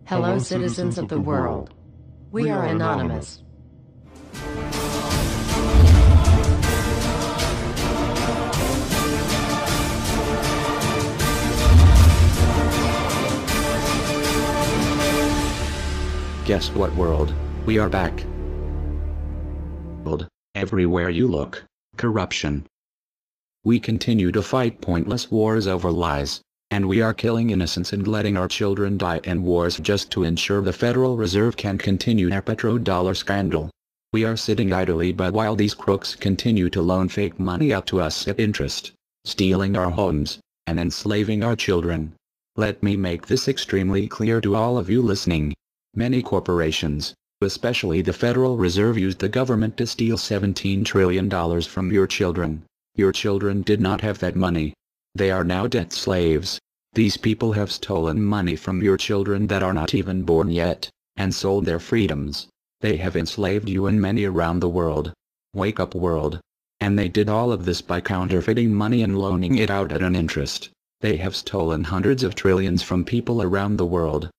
Hello, citizens of the world. We are anonymous. Guess what, world? We are back. Everywhere you look, corruption. We continue to fight pointless wars over lies, and we are killing innocents and letting our children die in wars just to ensure the Federal Reserve can continue their petrodollar scandal. We are sitting idly by while these crooks continue to loan fake money out to us at interest, stealing our homes, and enslaving our children. Let me make this extremely clear to all of you listening. Many corporations, especially the Federal Reserve, used the government to steal $17 trillion from your children. Your children did not have that money. They are now debt slaves. These people have stolen money from your children that are not even born yet, and sold their freedoms. They have enslaved you and many around the world. Wake up, world. And they did all of this by counterfeiting money and loaning it out at an interest. They have stolen hundreds of trillions from people around the world.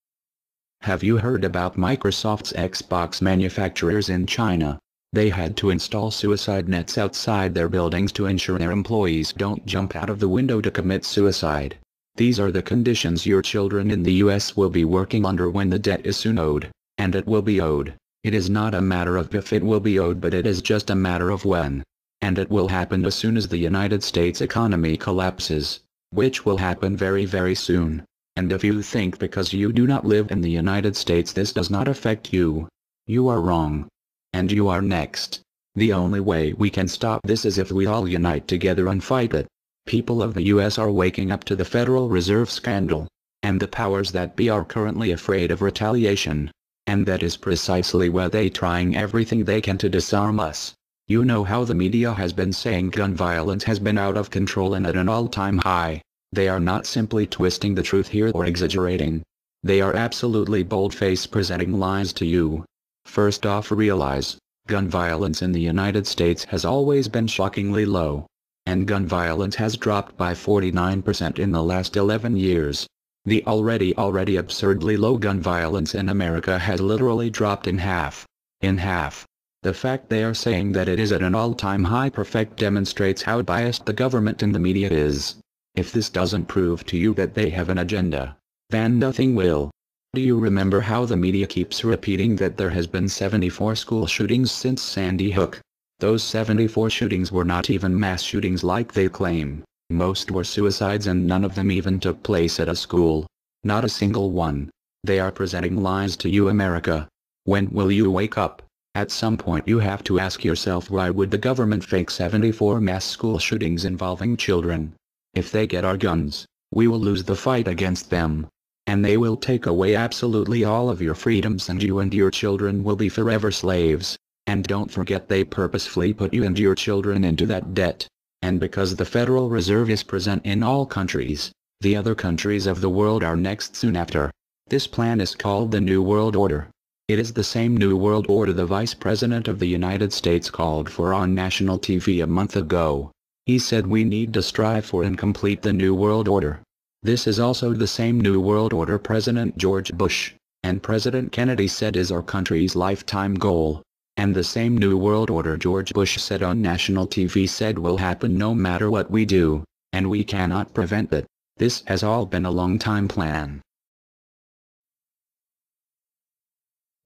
Have you heard about Microsoft's Xbox manufacturers in China? They had to install suicide nets outside their buildings to ensure their employees don't jump out of the window to commit suicide. These are the conditions your children in the US will be working under when the debt is soon owed, and it will be owed. It is not a matter of if it will be owed, but it is just a matter of when. And it will happen as soon as the United States economy collapses, which will happen very, very soon. And if you think because you do not live in the United States this does not affect you, you are wrong. And you are next. The only way we can stop this is if we all unite together and fight it. People of the US are waking up to the Federal Reserve scandal, and the powers that be are currently afraid of retaliation. And that is precisely why they trying everything they can to disarm us. You know how the media has been saying gun violence has been out of control and at an all-time high. They are not simply twisting the truth here or exaggerating. They are absolutely bold-faced presenting lies to you. First off, realize, gun violence in the United States has always been shockingly low. And gun violence has dropped by 49% in the last 11 years. The already absurdly low gun violence in America has literally dropped in half. In half. The fact they are saying that it is at an all-time high perfect demonstrates how biased the government and the media is. If this doesn't prove to you that they have an agenda, then nothing will. Do you remember how the media keeps repeating that there has been 74 school shootings since Sandy Hook? Those 74 shootings were not even mass shootings like they claim. Most were suicides and none of them even took place at a school. Not a single one. They are presenting lies to you, America. When will you wake up? At some point you have to ask yourself, why would the government fake 74 mass school shootings involving children? If they get our guns, we will lose the fight against them. And they will take away absolutely all of your freedoms and you and your children will be forever slaves. And don't forget they purposefully put you and your children into that debt. And because the Federal Reserve is present in all countries, the other countries of the world are next soon after. This plan is called the New World Order. It is the same New World Order the Vice President of the United States called for on national TV a month ago. He said we need to strive for and complete the New World Order. This is also the same New World Order President George Bush and President Kennedy said is our country's lifetime goal. And the same New World Order George Bush said on national TV said will happen no matter what we do, and we cannot prevent it. This has all been a long-time plan.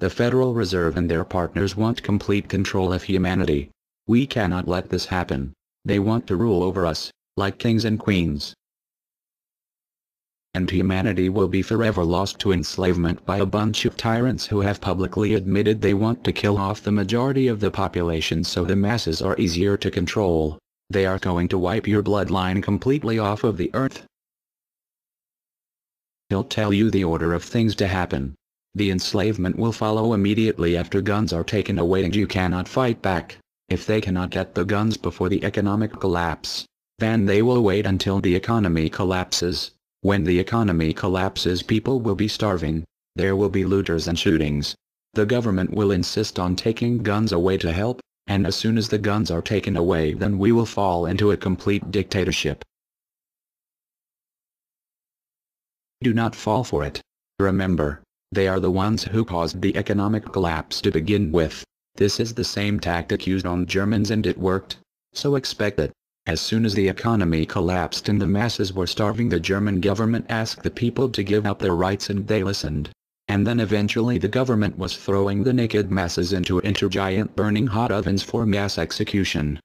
The Federal Reserve and their partners want complete control of humanity. We cannot let this happen. They want to rule over us, like kings and queens. And humanity will be forever lost to enslavement by a bunch of tyrants who have publicly admitted they want to kill off the majority of the population so the masses are easier to control. They are going to wipe your bloodline completely off of the earth. He'll tell you the order of things to happen. The enslavement will follow immediately after guns are taken away and you cannot fight back. If they cannot get the guns before the economic collapse, then they will wait until the economy collapses. When the economy collapses, people will be starving. There will be looters and shootings. The government will insist on taking guns away to help, and as soon as the guns are taken away, then we will fall into a complete dictatorship. Do not fall for it. Remember, They are the ones who caused the economic collapse to begin with. This is the same tactic used on Germans and it worked. So expect it. As soon as the economy collapsed and the masses were starving, the German government asked the people to give up their rights and they listened. And then eventually the government was throwing the naked masses into giant burning hot ovens for mass execution.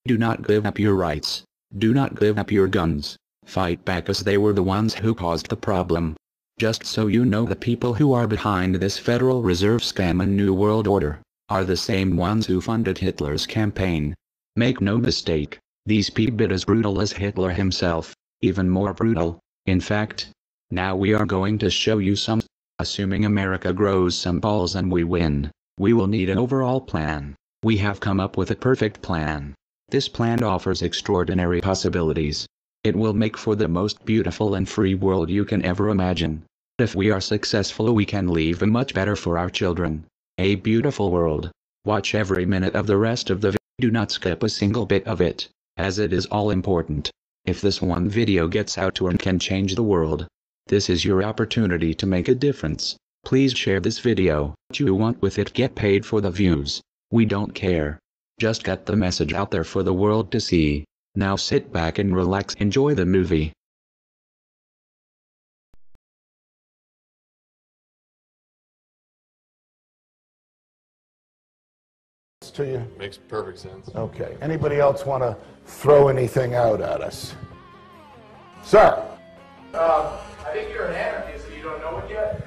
Do not give up your rights. Do not give up your guns. Fight back, as they were the ones who caused the problem. Just so you know, the people who are behind this Federal Reserve scam and New World Order are the same ones who funded Hitler's campaign. Make no mistake, these people are as brutal as Hitler himself, even more brutal. In fact, now we are going to show you some. Assuming America grows some balls and we win, we will need an overall plan. We have come up with a perfect plan. This plan offers extraordinary possibilities. It will make for the most beautiful and free world you can ever imagine. If we are successful, we can leave a much better for our children. A beautiful world. Watch every minute of the rest of the video. Do not skip a single bit of it, as it is all important. If this one video gets out to and can change the world, this is your opportunity to make a difference. Please share this video. What you want with it, get paid for the views. We don't care. Just get the message out there for the world to see. Now sit back and relax, enjoy the movie. To you? Makes perfect sense. Okay. Anybody else want to throw anything out at us? Sir? I think you're an anarchist and you don't know it yet.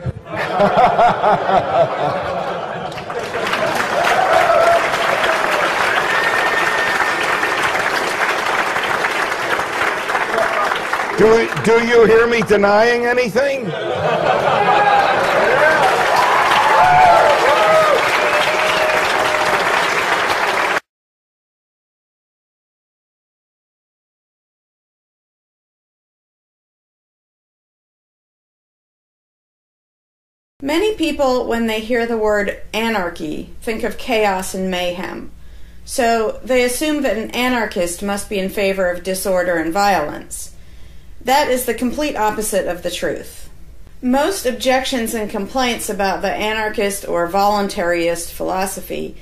Do you hear me denying anything? Many people, when they hear the word anarchy, think of chaos and mayhem. So they assume that an anarchist must be in favor of disorder and violence. That is the complete opposite of the truth. Most objections and complaints about the anarchist or voluntarist philosophy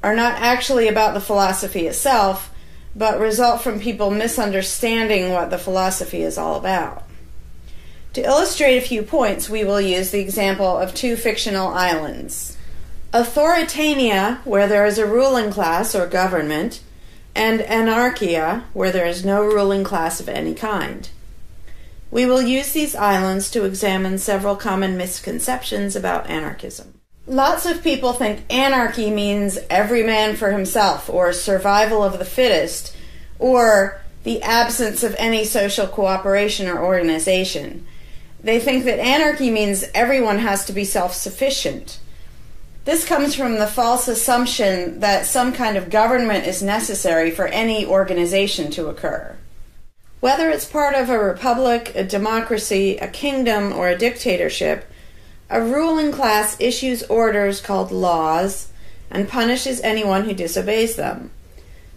are not actually about the philosophy itself, but result from people misunderstanding what the philosophy is all about. To illustrate a few points, we will use the example of two fictional islands. Authoritania, where there is a ruling class or government, and anarchia, where there is no ruling class of any kind. We will use these islands to examine several common misconceptions about anarchism. Lots of people think anarchy means every man for himself, or survival of the fittest, or the absence of any social cooperation or organization. They think that anarchy means everyone has to be self-sufficient. This comes from the false assumption that some kind of government is necessary for any organization to occur. Whether it's part of a republic, a democracy, a kingdom, or a dictatorship, a ruling class issues orders called laws and punishes anyone who disobeys them.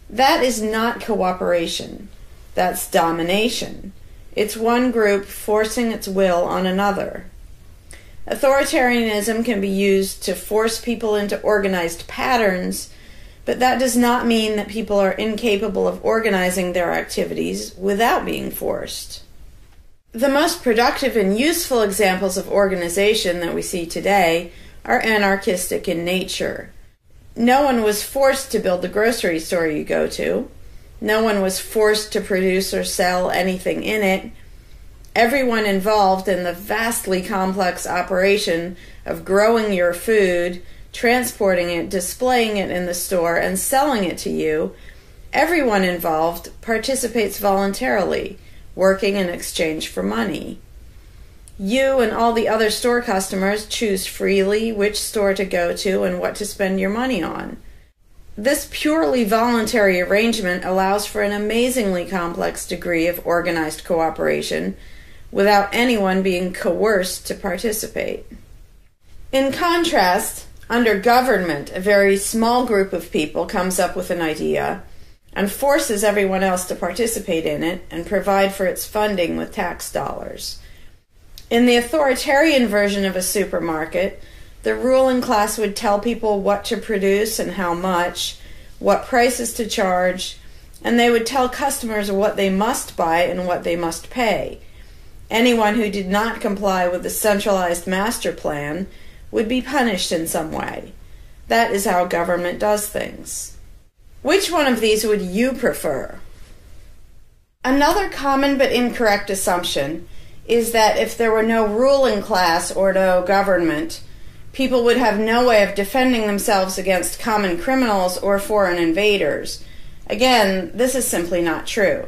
That is not cooperation. That's domination. It's one group forcing its will on another. Authoritarianism can be used to force people into organized patterns, but that does not mean that people are incapable of organizing their activities without being forced. The most productive and useful examples of organization that we see today are anarchistic in nature. No one was forced to build the grocery store you go to. No one was forced to produce or sell anything in it. Everyone involved in the vastly complex operation of growing your food, transporting it, displaying it in the store, and selling it to you, everyone involved participates voluntarily, working in exchange for money. You and all the other store customers choose freely which store to go to and what to spend your money on. This purely voluntary arrangement allows for an amazingly complex degree of organized cooperation without anyone being coerced to participate. In contrast, under government, a very small group of people comes up with an idea and forces everyone else to participate in it and provide for its funding with tax dollars. In the authoritarian version of a supermarket, the ruling class would tell people what to produce and how much, what prices to charge, and they would tell customers what they must buy and what they must pay. Anyone who did not comply with the centralized master plan would be punished in some way. That is how government does things. Which one of these would you prefer? Another common but incorrect assumption is that if there were no ruling class or no government, people would have no way of defending themselves against common criminals or foreign invaders. Again, this is simply not true.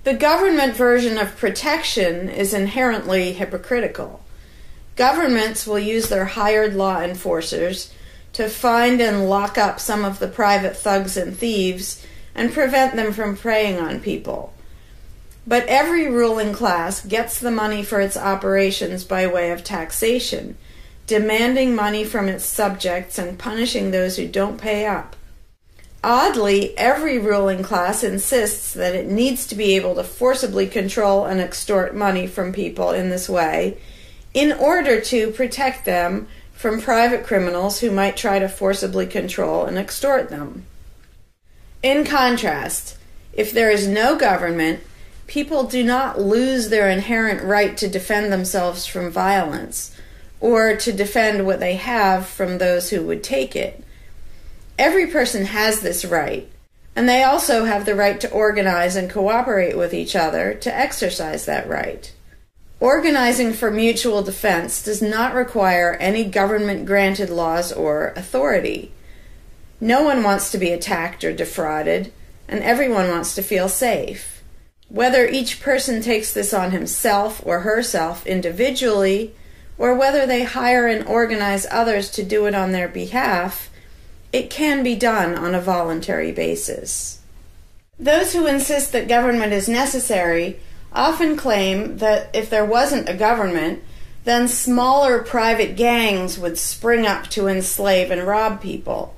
The government version of protection is inherently hypocritical. Governments will use their hired law enforcers to find and lock up some of the private thugs and thieves and prevent them from preying on people. But every ruling class gets the money for its operations by way of taxation, demanding money from its subjects and punishing those who don't pay up. Oddly, every ruling class insists that it needs to be able to forcibly control and extort money from people in this way in order to protect them from private criminals who might try to forcibly control and extort them. In contrast, if there is no government, people do not lose their inherent right to defend themselves from violence or to defend what they have from those who would take it. Every person has this right, and they also have the right to organize and cooperate with each other to exercise that right. Organizing for mutual defense does not require any government-granted laws or authority. No one wants to be attacked or defrauded, and everyone wants to feel safe. Whether each person takes this on himself or herself individually, or whether they hire and organize others to do it on their behalf, it can be done on a voluntary basis. Those who insist that government is necessary often claim that if there wasn't a government, then smaller private gangs would spring up to enslave and rob people.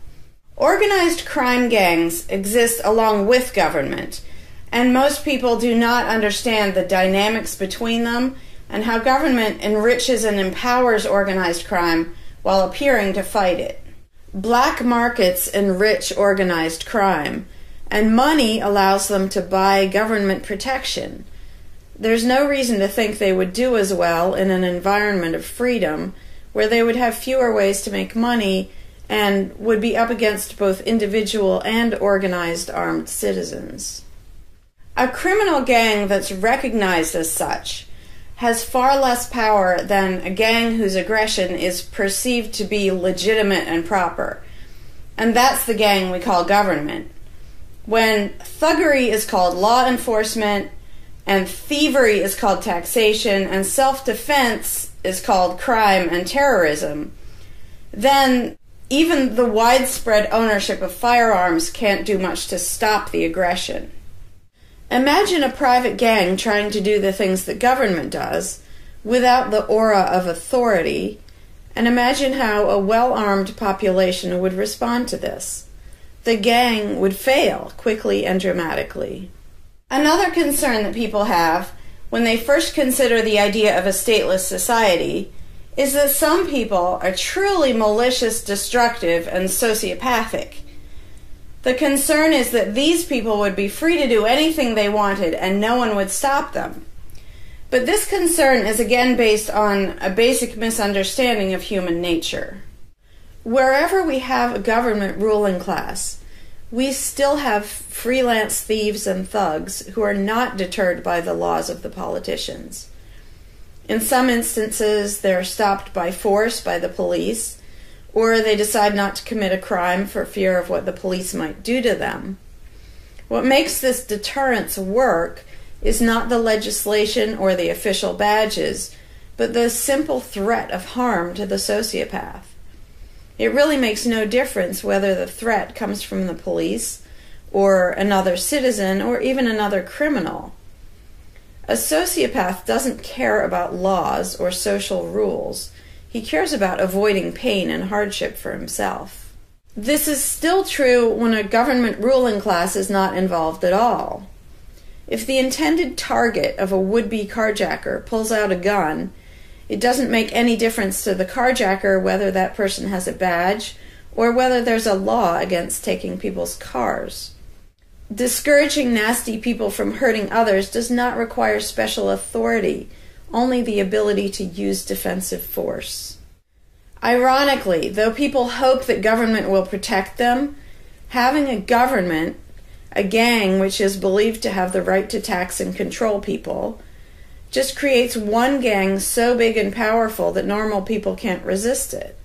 Organized crime gangs exist along with government, and most people do not understand the dynamics between them and how government enriches and empowers organized crime while appearing to fight it. Black markets enrich organized crime, and money allows them to buy government protection. There's no reason to think they would do as well in an environment of freedom, where they would have fewer ways to make money and would be up against both individual and organized armed citizens. A criminal gang that's recognized as such has far less power than a gang whose aggression is perceived to be legitimate and proper. And that's the gang we call government. When thuggery is called law enforcement, and thievery is called taxation, and self-defense is called crime and terrorism, then even the widespread ownership of firearms can't do much to stop the aggression. Imagine a private gang trying to do the things that government does without the aura of authority, and imagine how a well-armed population would respond to this. The gang would fail quickly and dramatically. Another concern that people have when they first consider the idea of a stateless society is that some people are truly malicious, destructive, and sociopathic. The concern is that these people would be free to do anything they wanted and no one would stop them. But this concern is again based on a basic misunderstanding of human nature. Wherever we have a government ruling class, we still have freelance thieves and thugs who are not deterred by the laws of the politicians. In some instances, they're stopped by force by the police, or they decide not to commit a crime for fear of what the police might do to them. What makes this deterrence work is not the legislation or the official badges, but the simple threat of harm to the sociopath. It really makes no difference whether the threat comes from the police, or another citizen, or even another criminal. A sociopath doesn't care about laws or social rules. He cares about avoiding pain and hardship for himself. This is still true when a government ruling class is not involved at all. If the intended target of a would-be carjacker pulls out a gun, it doesn't make any difference to the carjacker whether that person has a badge or whether there's a law against taking people's cars. Discouraging nasty people from hurting others does not require special authority, only the ability to use defensive force. Ironically, though people hope that government will protect them, having a government, a gang which is believed to have the right to tax and control people, just creates one gang so big and powerful that normal people can't resist it.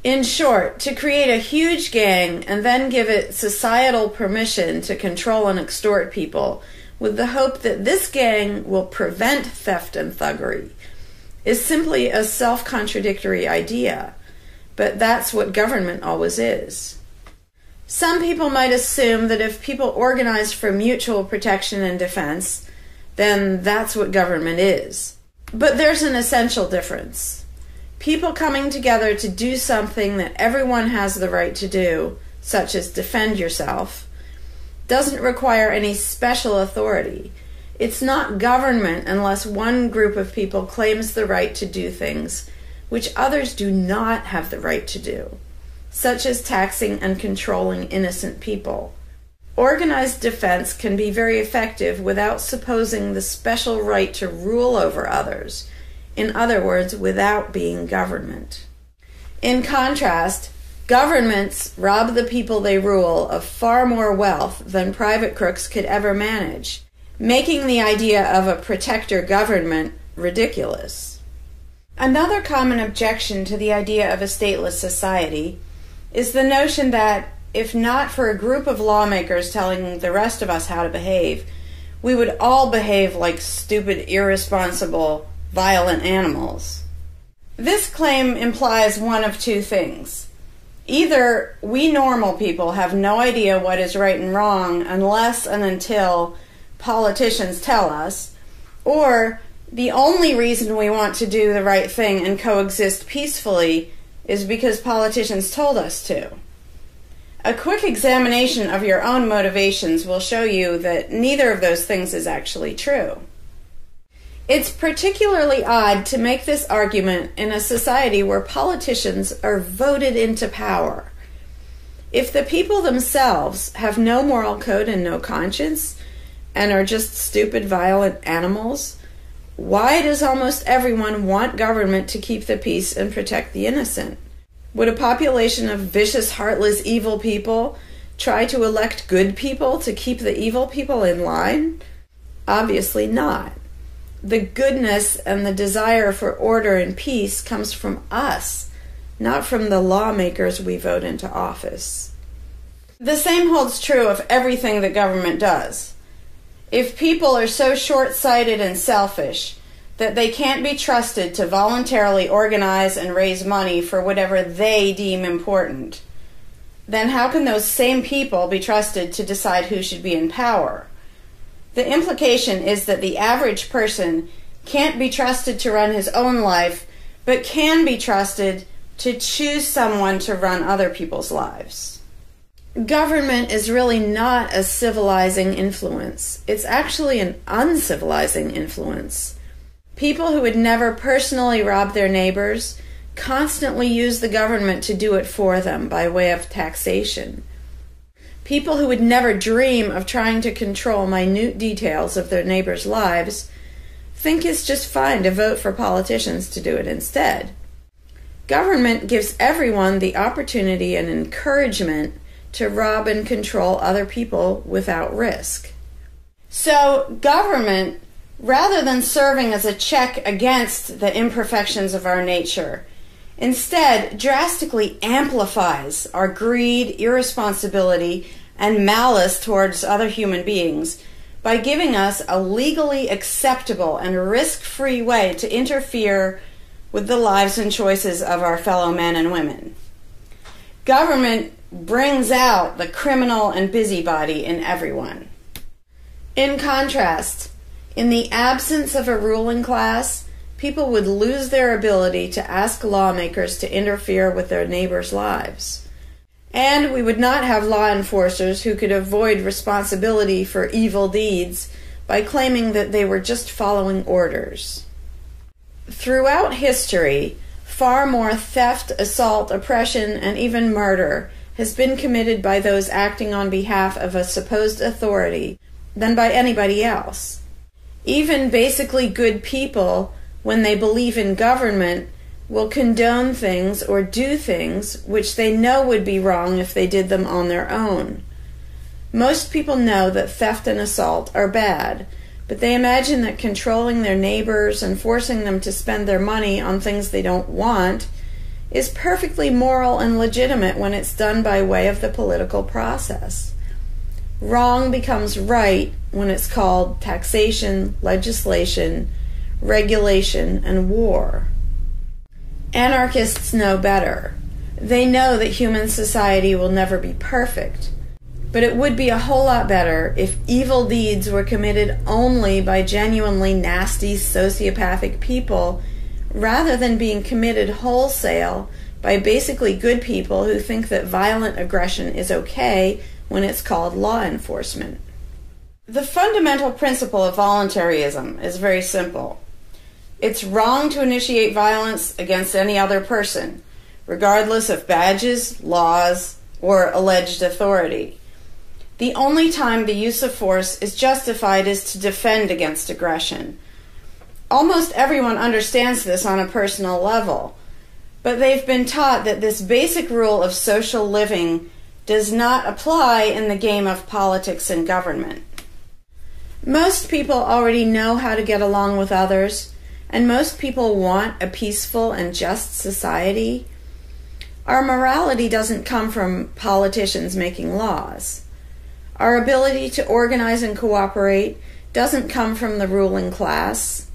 In short, to create a huge gang and then give it societal permission to control and extort people with the hope that this gang will prevent theft and thuggery is simply a self-contradictory idea, but that's what government always is. Some people might assume that if people organize for mutual protection and defense, then that's what government is. But there's an essential difference. People coming together to do something that everyone has the right to do, such as defend yourself, doesn't require any special authority. It's not government unless one group of people claims the right to do things which others do not have the right to do, such as taxing and controlling innocent people. Organized defense can be very effective without supposing the special right to rule over others. In other words, without being government. In contrast, governments rob the people they rule of far more wealth than private crooks could ever manage, making the idea of a protector government ridiculous. Another common objection to the idea of a stateless society is the notion that, if not for a group of lawmakers telling the rest of us how to behave, we would all behave like stupid, irresponsible, violent animals. This claim implies one of two things. Either we normal people have no idea what is right and wrong unless and until politicians tell us, or the only reason we want to do the right thing and coexist peacefully is because politicians told us to. A quick examination of your own motivations will show you that neither of those things is actually true. It's particularly odd to make this argument in a society where politicians are voted into power. If the people themselves have no moral code and no conscience, and are just stupid, violent animals, why does almost everyone want government to keep the peace and protect the innocent? Would a population of vicious, heartless, evil people try to elect good people to keep the evil people in line? Obviously not. The goodness and the desire for order and peace comes from us, not from the lawmakers we vote into office. The same holds true of everything that government does. If people are so short-sighted and selfish that they can't be trusted to voluntarily organize and raise money for whatever they deem important, then how can those same people be trusted to decide who should be in power? The implication is that the average person can't be trusted to run his own life, but can be trusted to choose someone to run other people's lives. Government is really not a civilizing influence. It's actually an uncivilizing influence. People who would never personally rob their neighbors constantly use the government to do it for them by way of taxation. People who would never dream of trying to control minute details of their neighbors' lives think it's just fine to vote for politicians to do it instead. Government gives everyone the opportunity and encouragement to rob and control other people without risk. So government, rather than serving as a check against the imperfections of our nature, instead drastically amplifies our greed, irresponsibility, and malice towards other human beings by giving us a legally acceptable and risk-free way to interfere with the lives and choices of our fellow men and women. Government brings out the criminal and busybody in everyone. In contrast, in the absence of a ruling class, people would lose their ability to ask lawmakers to interfere with their neighbors' lives. And we would not have law enforcers who could avoid responsibility for evil deeds by claiming that they were just following orders. Throughout history, far more theft, assault, oppression, and even murder has been committed by those acting on behalf of a supposed authority than by anybody else. Even basically good people, when they believe in government, will condone things or do things which they know would be wrong if they did them on their own. Most people know that theft and assault are bad, but they imagine that controlling their neighbors and forcing them to spend their money on things they don't want is perfectly moral and legitimate when it's done by way of the political process. Wrong becomes right when it's called taxation, legislation, regulation, and war. Anarchists know better. They know that human society will never be perfect, but it would be a whole lot better if evil deeds were committed only by genuinely nasty, sociopathic people, rather than being committed wholesale by basically good people who think that violent aggression is okay when it's called law enforcement. The fundamental principle of voluntarism is very simple. It's wrong to initiate violence against any other person, regardless of badges, laws, or alleged authority. The only time the use of force is justified is to defend against aggression. Almost everyone understands this on a personal level, but they've been taught that this basic rule of social living does not apply in the game of politics and government. Most people already know how to get along with others, and most people want a peaceful and just society. Our morality doesn't come from politicians making laws. Our ability to organize and cooperate doesn't come from the ruling class.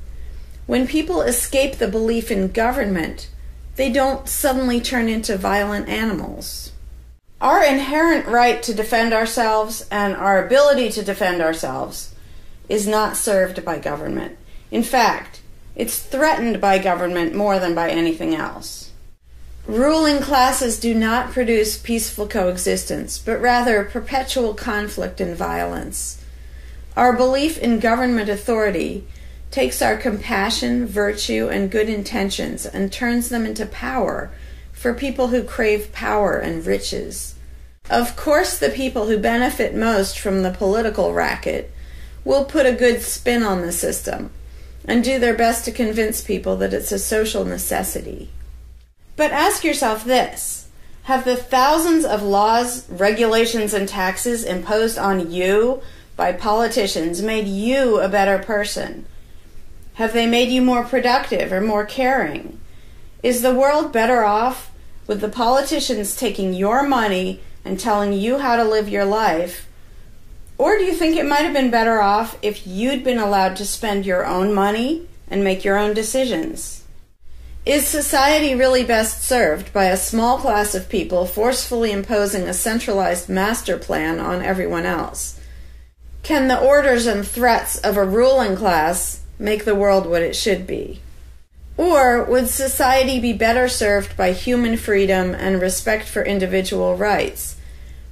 When people escape the belief in government, they don't suddenly turn into violent animals. Our inherent right to defend ourselves and our ability to defend ourselves is not served by government. In fact, it's threatened by government more than by anything else. Ruling classes do not produce peaceful coexistence, but rather perpetual conflict and violence. Our belief in government authority takes our compassion, virtue, and good intentions and turns them into power for people who crave power and riches. Of course, the people who benefit most from the political racket will put a good spin on the system and do their best to convince people that it's a social necessity. But ask yourself this: have the thousands of laws, regulations, and taxes imposed on you by politicians made you a better person? Have they made you more productive or more caring? Is the world better off with the politicians taking your money and telling you how to live your life? Or do you think it might have been better off if you'd been allowed to spend your own money and make your own decisions? Is society really best served by a small class of people forcefully imposing a centralized master plan on everyone else? Can the orders and threats of a ruling class make the world what it should be? Or would society be better served by human freedom and respect for individual rights,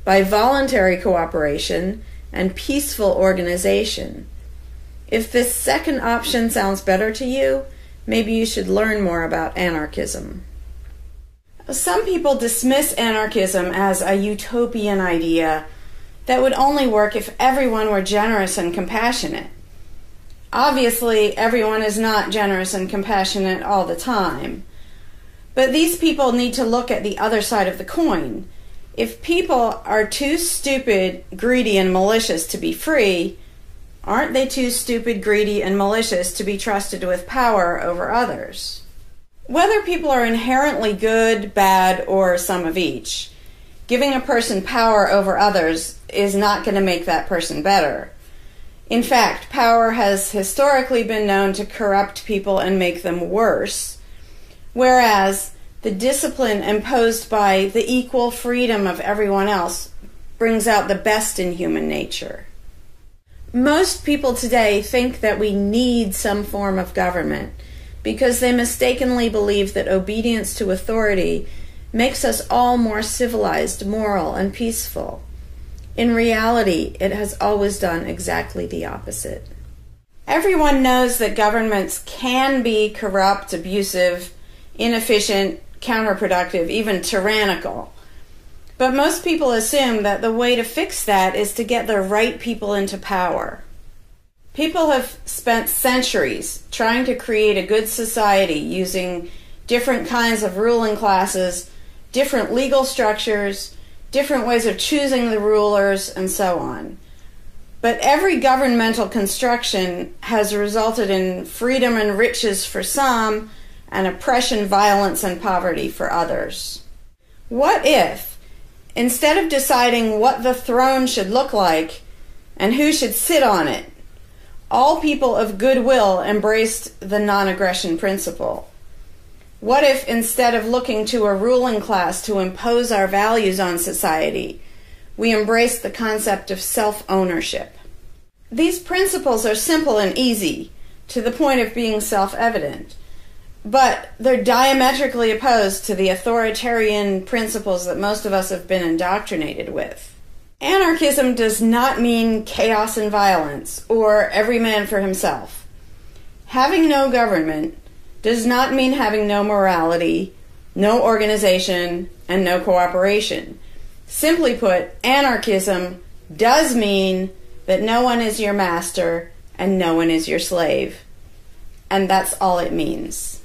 by voluntary cooperation and peaceful organization? If this second option sounds better to you, maybe you should learn more about anarchism. Some people dismiss anarchism as a utopian idea that would only work if everyone were generous and compassionate. Obviously, everyone is not generous and compassionate all the time. But these people need to look at the other side of the coin. If people are too stupid, greedy, and malicious to be free, aren't they too stupid, greedy, and malicious to be trusted with power over others? Whether people are inherently good, bad, or some of each, giving a person power over others is not going to make that person better. In fact, power has historically been known to corrupt people and make them worse, whereas the discipline imposed by the equal freedom of everyone else brings out the best in human nature. Most people today think that we need some form of government because they mistakenly believe that obedience to authority makes us all more civilized, moral, and peaceful. In reality, it has always done exactly the opposite. Everyone knows that governments can be corrupt, abusive, inefficient, counterproductive, even tyrannical. But most people assume that the way to fix that is to get the right people into power. People have spent centuries trying to create a good society using different kinds of ruling classes, different legal structures, different ways of choosing the rulers, and so on. But every governmental construction has resulted in freedom and riches for some, and oppression, violence, and poverty for others. What if, instead of deciding what the throne should look like and who should sit on it, all people of goodwill embraced the non-aggression principle? What if, instead of looking to a ruling class to impose our values on society, we embraced the concept of self-ownership? These principles are simple and easy, to the point of being self-evident, but they're diametrically opposed to the authoritarian principles that most of us have been indoctrinated with. Anarchism does not mean chaos and violence, or every man for himself. Having no government does not mean having no morality, no organization, and no cooperation. Simply put, anarchism does mean that no one is your master and no one is your slave. And that's all it means.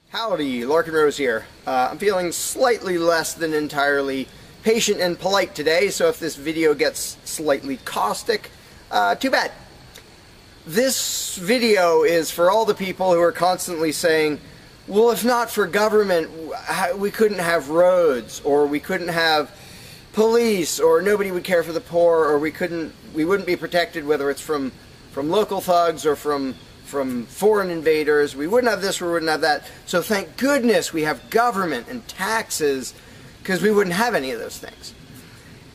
Howdy, Larkin Rose here. I'm feeling slightly less than entirely patient and polite today, so if this video gets slightly caustic, too bad. This video is for all the people who are constantly saying, well, if not for government, we couldn't have roads, or we couldn't have police, or nobody would care for the poor, or we wouldn't be protected, whether it's from local thugs or from foreign invaders. We wouldn't have this, we wouldn't have that. So thank goodness we have government and taxes, because we wouldn't have any of those things.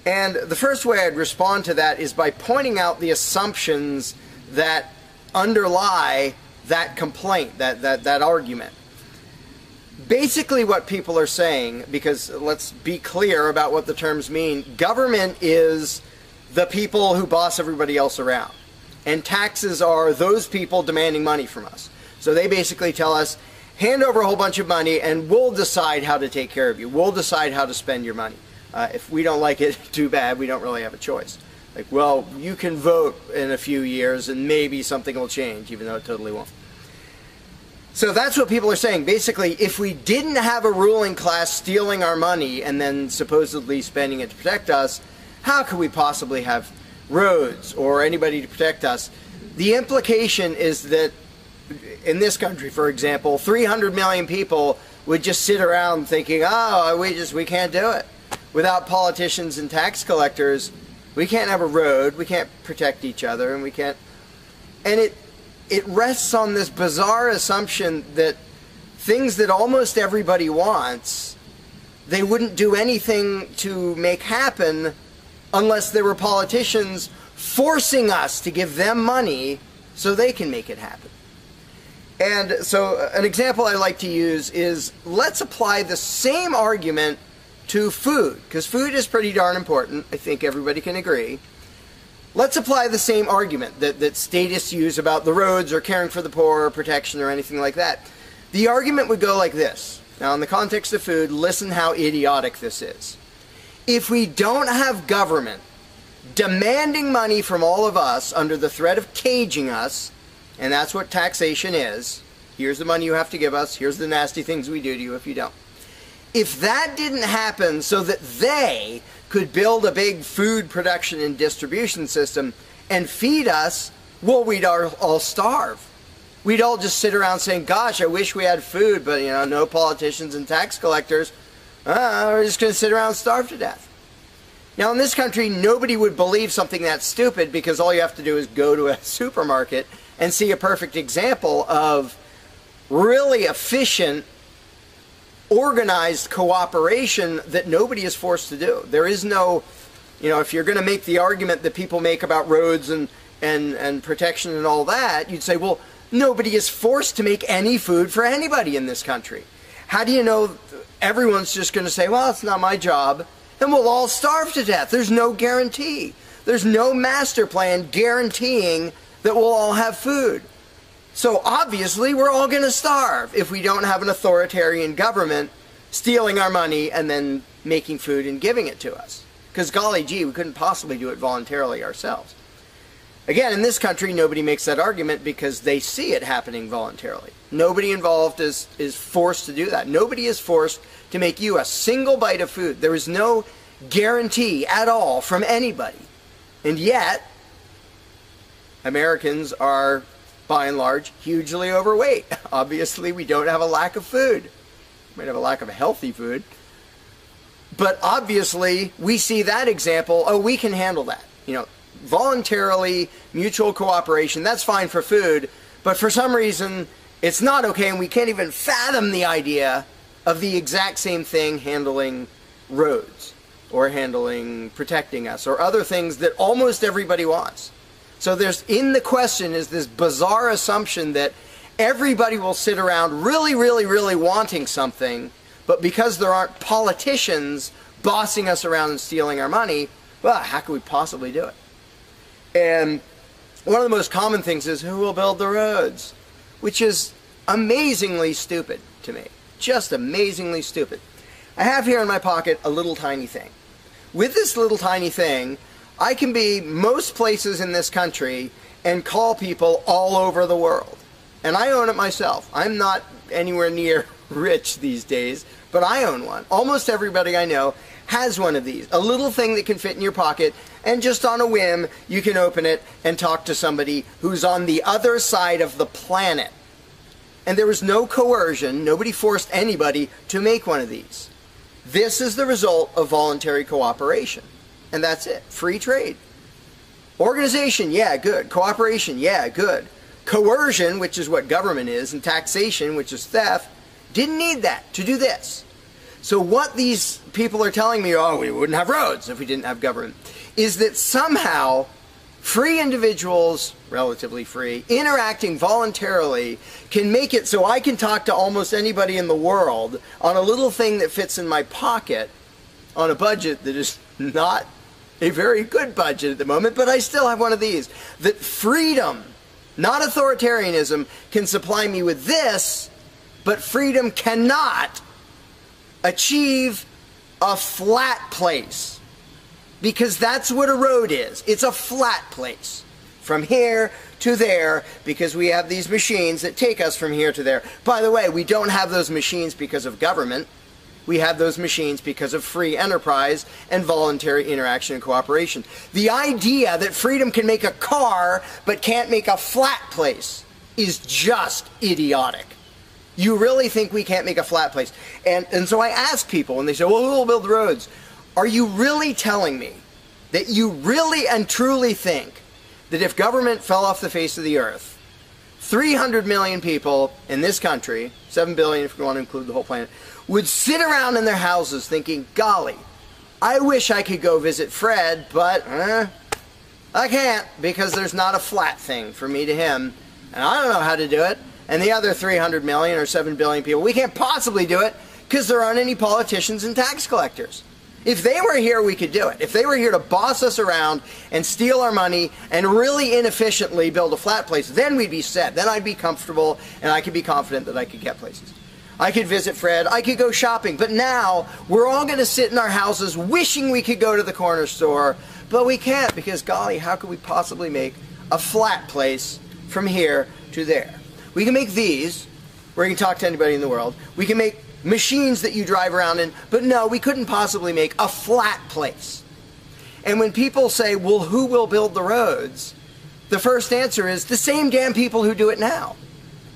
And the first way I'd respond to that is by pointing out the assumptions that underlie that complaint, that argument. Basically what people are saying, because let's be clear about what the terms mean, government is the people who boss everybody else around. And taxes are those people demanding money from us. So they basically tell us, hand over a whole bunch of money and we'll decide how to take care of you. We'll decide how to spend your money. If we don't like it, too bad, we don't really have a choice. Like, well, you can vote in a few years and maybe something will change, even though it totally won't. So that's what people are saying. Basically, if we didn't have a ruling class stealing our money and then supposedly spending it to protect us, how could we possibly have roads or anybody to protect us? The implication is that in this country, for example, 300 million people would just sit around thinking, oh, we can't do it. Without politicians and tax collectors, we can't have a road, we can't protect each other, and we can't... And it rests on this bizarre assumption that things that almost everybody wants, they wouldn't do anything to make happen unless there were politicians forcing us to give them money so they can make it happen. And so an example I like to use is, let's apply the same argument to food, because food is pretty darn important. I think everybody can agree. Let's apply the same argument that statists use about the roads or caring for the poor or protection or anything like that. The argument would go like this. Now, in the context of food, listen how idiotic this is. If we don't have government demanding money from all of us under the threat of caging us, and that's what taxation is, here's the money you have to give us, here's the nasty things we do to you if you don't. If that didn't happen so that they could build a big food production and distribution system and feed us, well, we'd all starve. We'd all just sit around saying, gosh, I wish we had food, but, you know, no politicians and tax collectors. We're just going to sit around and starve to death. Now, in this country, nobody would believe something that stupid, because all you have to do is go to a supermarket and see a perfect example of really efficient, organized cooperation that nobody is forced to do. There is no, you know, if you're going to make the argument that people make about roads and protection and all that, you'd say, well, nobody is forced to make any food for anybody in this country. How do you know everyone's just going to say, well, it's not my job, and we'll all starve to death? There's no guarantee. There's no master plan guaranteeing that we'll all have food. So obviously we're all going to starve if we don't have an authoritarian government stealing our money and then making food and giving it to us. Because golly gee, we couldn't possibly do it voluntarily ourselves. Again, in this country, nobody makes that argument because they see it happening voluntarily. Nobody involved is forced to do that. Nobody is forced to make you a single bite of food. There is no guarantee at all from anybody. And yet, Americans are, by and large, hugely overweight. Obviously, we don't have a lack of food. We might have a lack of healthy food. But obviously, we see that example. Oh, we can handle that. You know, voluntarily, mutual cooperation, that's fine for food, but for some reason it's not okay, and we can't even fathom the idea of the exact same thing handling roads or handling protecting us or other things that almost everybody wants. So there's, in the question is this bizarre assumption that everybody will sit around really, really, really wanting something, but because there aren't politicians bossing us around and stealing our money, well, how could we possibly do it? And one of the most common things is, who will build the roads? Which is amazingly stupid to me. Just amazingly stupid. I have here in my pocket a little tiny thing. With this little tiny thing, I can be most places in this country and call people all over the world. And I own it myself. I'm not anywhere near rich these days, but I own one. Almost everybody I know has one of these. A little thing that can fit in your pocket, and just on a whim, you can open it and talk to somebody who's on the other side of the planet. And there was no coercion. Nobody forced anybody to make one of these. This is the result of voluntary cooperation. And that's it. Free trade. Organization, yeah, good. Cooperation, yeah, good. Coercion, which is what government is, and taxation, which is theft, didn't need that to do this. So what these people are telling me, oh, we wouldn't have roads if we didn't have government, is that somehow free individuals, relatively free, interacting voluntarily can make it so I can talk to almost anybody in the world on a little thing that fits in my pocket on a budget that is not a very good budget at the moment, but I still have one of these. That freedom, not authoritarianism, can supply me with this, but freedom cannot achieve a flat place, because that's what a road is. It's a flat place from here to there, because we have these machines that take us from here to there. By the way, we don't have those machines because of government. We have those machines because of free enterprise and voluntary interaction and cooperation. The idea that freedom can make a car but can't make a flat place is just idiotic. You really think we can't make a flat place? And so I ask people, and they say, well, who will build the roads? Are you really telling me that you really and truly think that if government fell off the face of the earth, 300 million people in this country, 7 billion if you want to include the whole planet, would sit around in their houses thinking, golly, I wish I could go visit Fred, but I can't, because there's not a flat thing from me to him, and I don't know how to do it. And the other 300 million or 7 billion people, we can't possibly do it because there aren't any politicians and tax collectors. If they were here, we could do it. If they were here to boss us around and steal our money and really inefficiently build a flat place, then we'd be set. Then I'd be comfortable and I could be confident that I could get places. I could visit Fred, I could go shopping, but now we're all going to sit in our houses wishing we could go to the corner store, but we can't because, golly, how could we possibly make a flat place from here to there? We can make these, where you can talk to anybody in the world. We can make machines that you drive around in, but no, we couldn't possibly make a flat place. And when people say, well, who will build the roads? The first answer is the same damn people who do it now.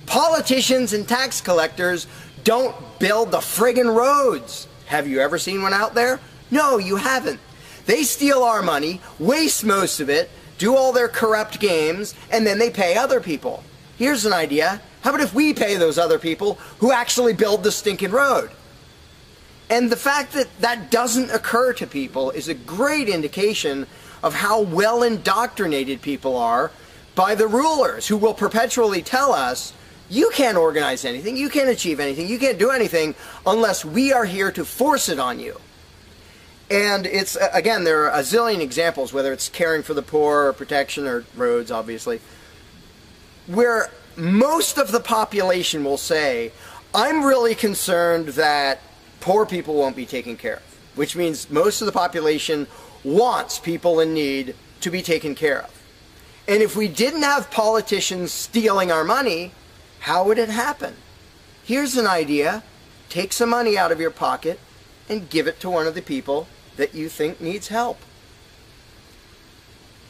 Politicians and tax collectors don't build the friggin' roads. Have you ever seen one out there? No, you haven't. They steal our money, waste most of it, do all their corrupt games, and then they pay other people. Here's an idea. How about if we pay those other people who actually build the stinking road? And the fact that that doesn't occur to people is a great indication of how well indoctrinated people are by the rulers, who will perpetually tell us, you can't organize anything, you can't achieve anything, you can't do anything unless we are here to force it on you. And it's, again, there are a zillion examples, whether it's caring for the poor or protection or roads, obviously. where most of the population will say, I'm really concerned that poor people won't be taken care of, which means most of the population wants people in need to be taken care of. And if we didn't have politicians stealing our money, how would it happen? Here's an idea. Take some money out of your pocket and give it to one of the people that you think needs help.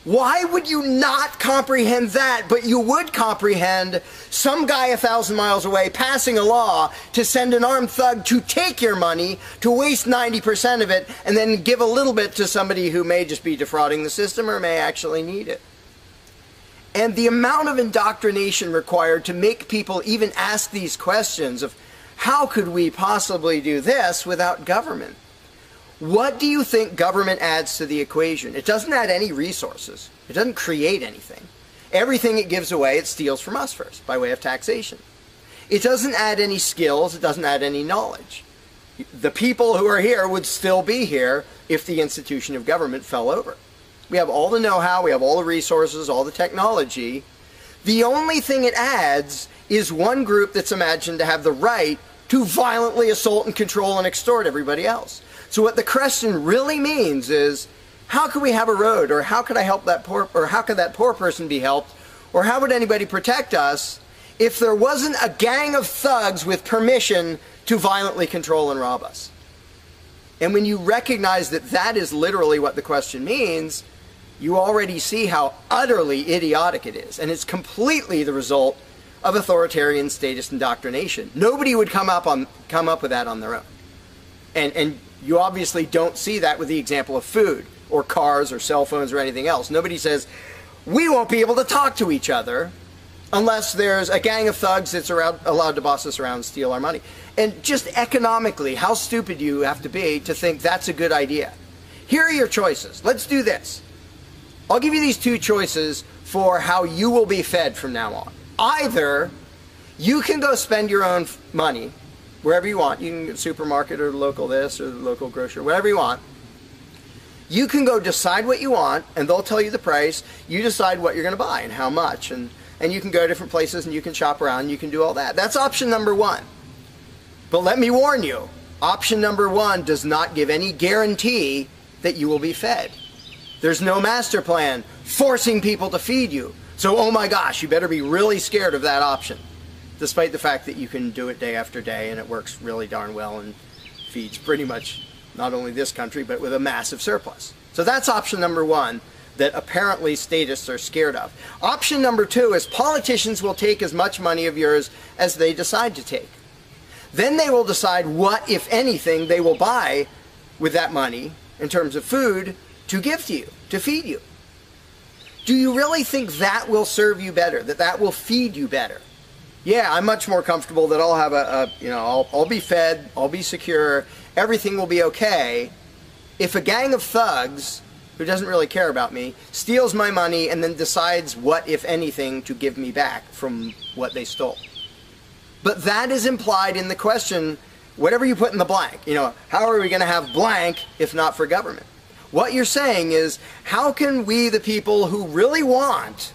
Why would you not comprehend that, but you would comprehend some guy 1,000 miles away passing a law to send an armed thug to take your money, to waste 90% of it, and then give a little bit to somebody who may just be defrauding the system or may actually need it? And the amount of indoctrination required to make people even ask these questions of how could we possibly do this without government? What do you think government adds to the equation? It doesn't add any resources. It doesn't create anything. Everything it gives away, it steals from us first, by way of taxation. It doesn't add any skills. It doesn't add any knowledge. The people who are here would still be here if the institution of government fell over. We have all the know-how, we have all the resources, all the technology. The only thing it adds is one group that's imagined to have the right to violently assault and control and extort everybody else. So what the question really means is, how could we have a road, or how could I help that poor, or how could that poor person be helped, or how would anybody protect us if there wasn't a gang of thugs with permission to violently control and rob us? And when you recognize that that is literally what the question means, you already see how utterly idiotic it is. And it's completely the result of authoritarian statist indoctrination. Nobody would come up with that on their own. And you obviously don't see that with the example of food or cars or cell phones or anything else. Nobody says, we won't be able to talk to each other unless there's a gang of thugs that's allowed to boss us around and steal our money. And just economically, how stupid you have to be to think that's a good idea. Here are your choices. Let's do this. I'll give you these two choices for how you will be fed from now on. Either you can go spend your own money wherever you want. You can go to the supermarket or the local this or the local grocery, whatever you want. You can go decide what you want, and they'll tell you the price. You decide what you're going to buy and how much. And you can go to different places and you can shop around and you can do all that. That's option number one. But let me warn you, option number one does not give any guarantee that you will be fed. There's no master plan forcing people to feed you. So, oh my gosh, you better be really scared of that option, despite the fact that you can do it day after day and it works really darn well and feeds pretty much not only this country, but with a massive surplus. So that's option number one that apparently statists are scared of. Option number two is politicians will take as much money of yours as they decide to take. Then they will decide what, if anything, they will buy with that money in terms of food to give to you, to feed you. Do you really think that will serve you better, that will feed you better? Yeah, I'm much more comfortable that I'll have I'll be fed, I'll be secure, everything will be okay. If a gang of thugs who doesn't really care about me steals my money and then decides what, if anything, to give me back from what they stole. But that is implied in the question, whatever you put in the blank. How are we going to have blank if not for government? What you're saying is, how can we, the people who really want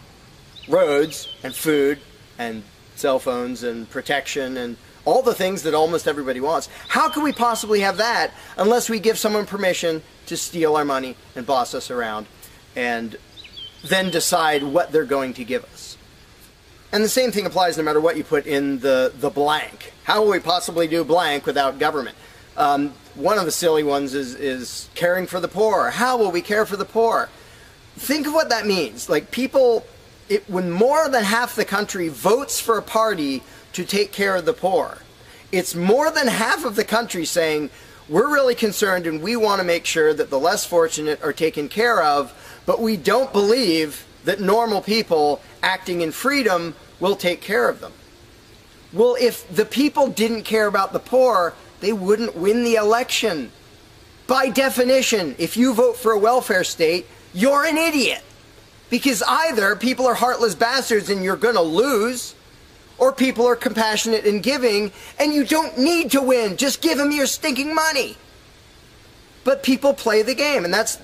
roads and food and cell phones and protection and all the things that almost everybody wants, how can we possibly have that unless we give someone permission to steal our money and boss us around and then decide what they're going to give us? And the same thing applies no matter what you put in the blank. How will we possibly do blank without government? One of the silly ones is caring for the poor. How will we care for the poor? Think of what that means. Like when more than half the country votes for a party to take care of the poor, it's more than half of the country saying, we're really concerned and we want to make sure that the less fortunate are taken care of, but we don't believe that normal people acting in freedom will take care of them. Well, if the people didn't care about the poor, they wouldn't win the election. By definition, if you vote for a welfare state, you're an idiot. Because either people are heartless bastards and you're going to lose, or people are compassionate and giving and you don't need to win. Just give them your stinking money. But people play the game, and that's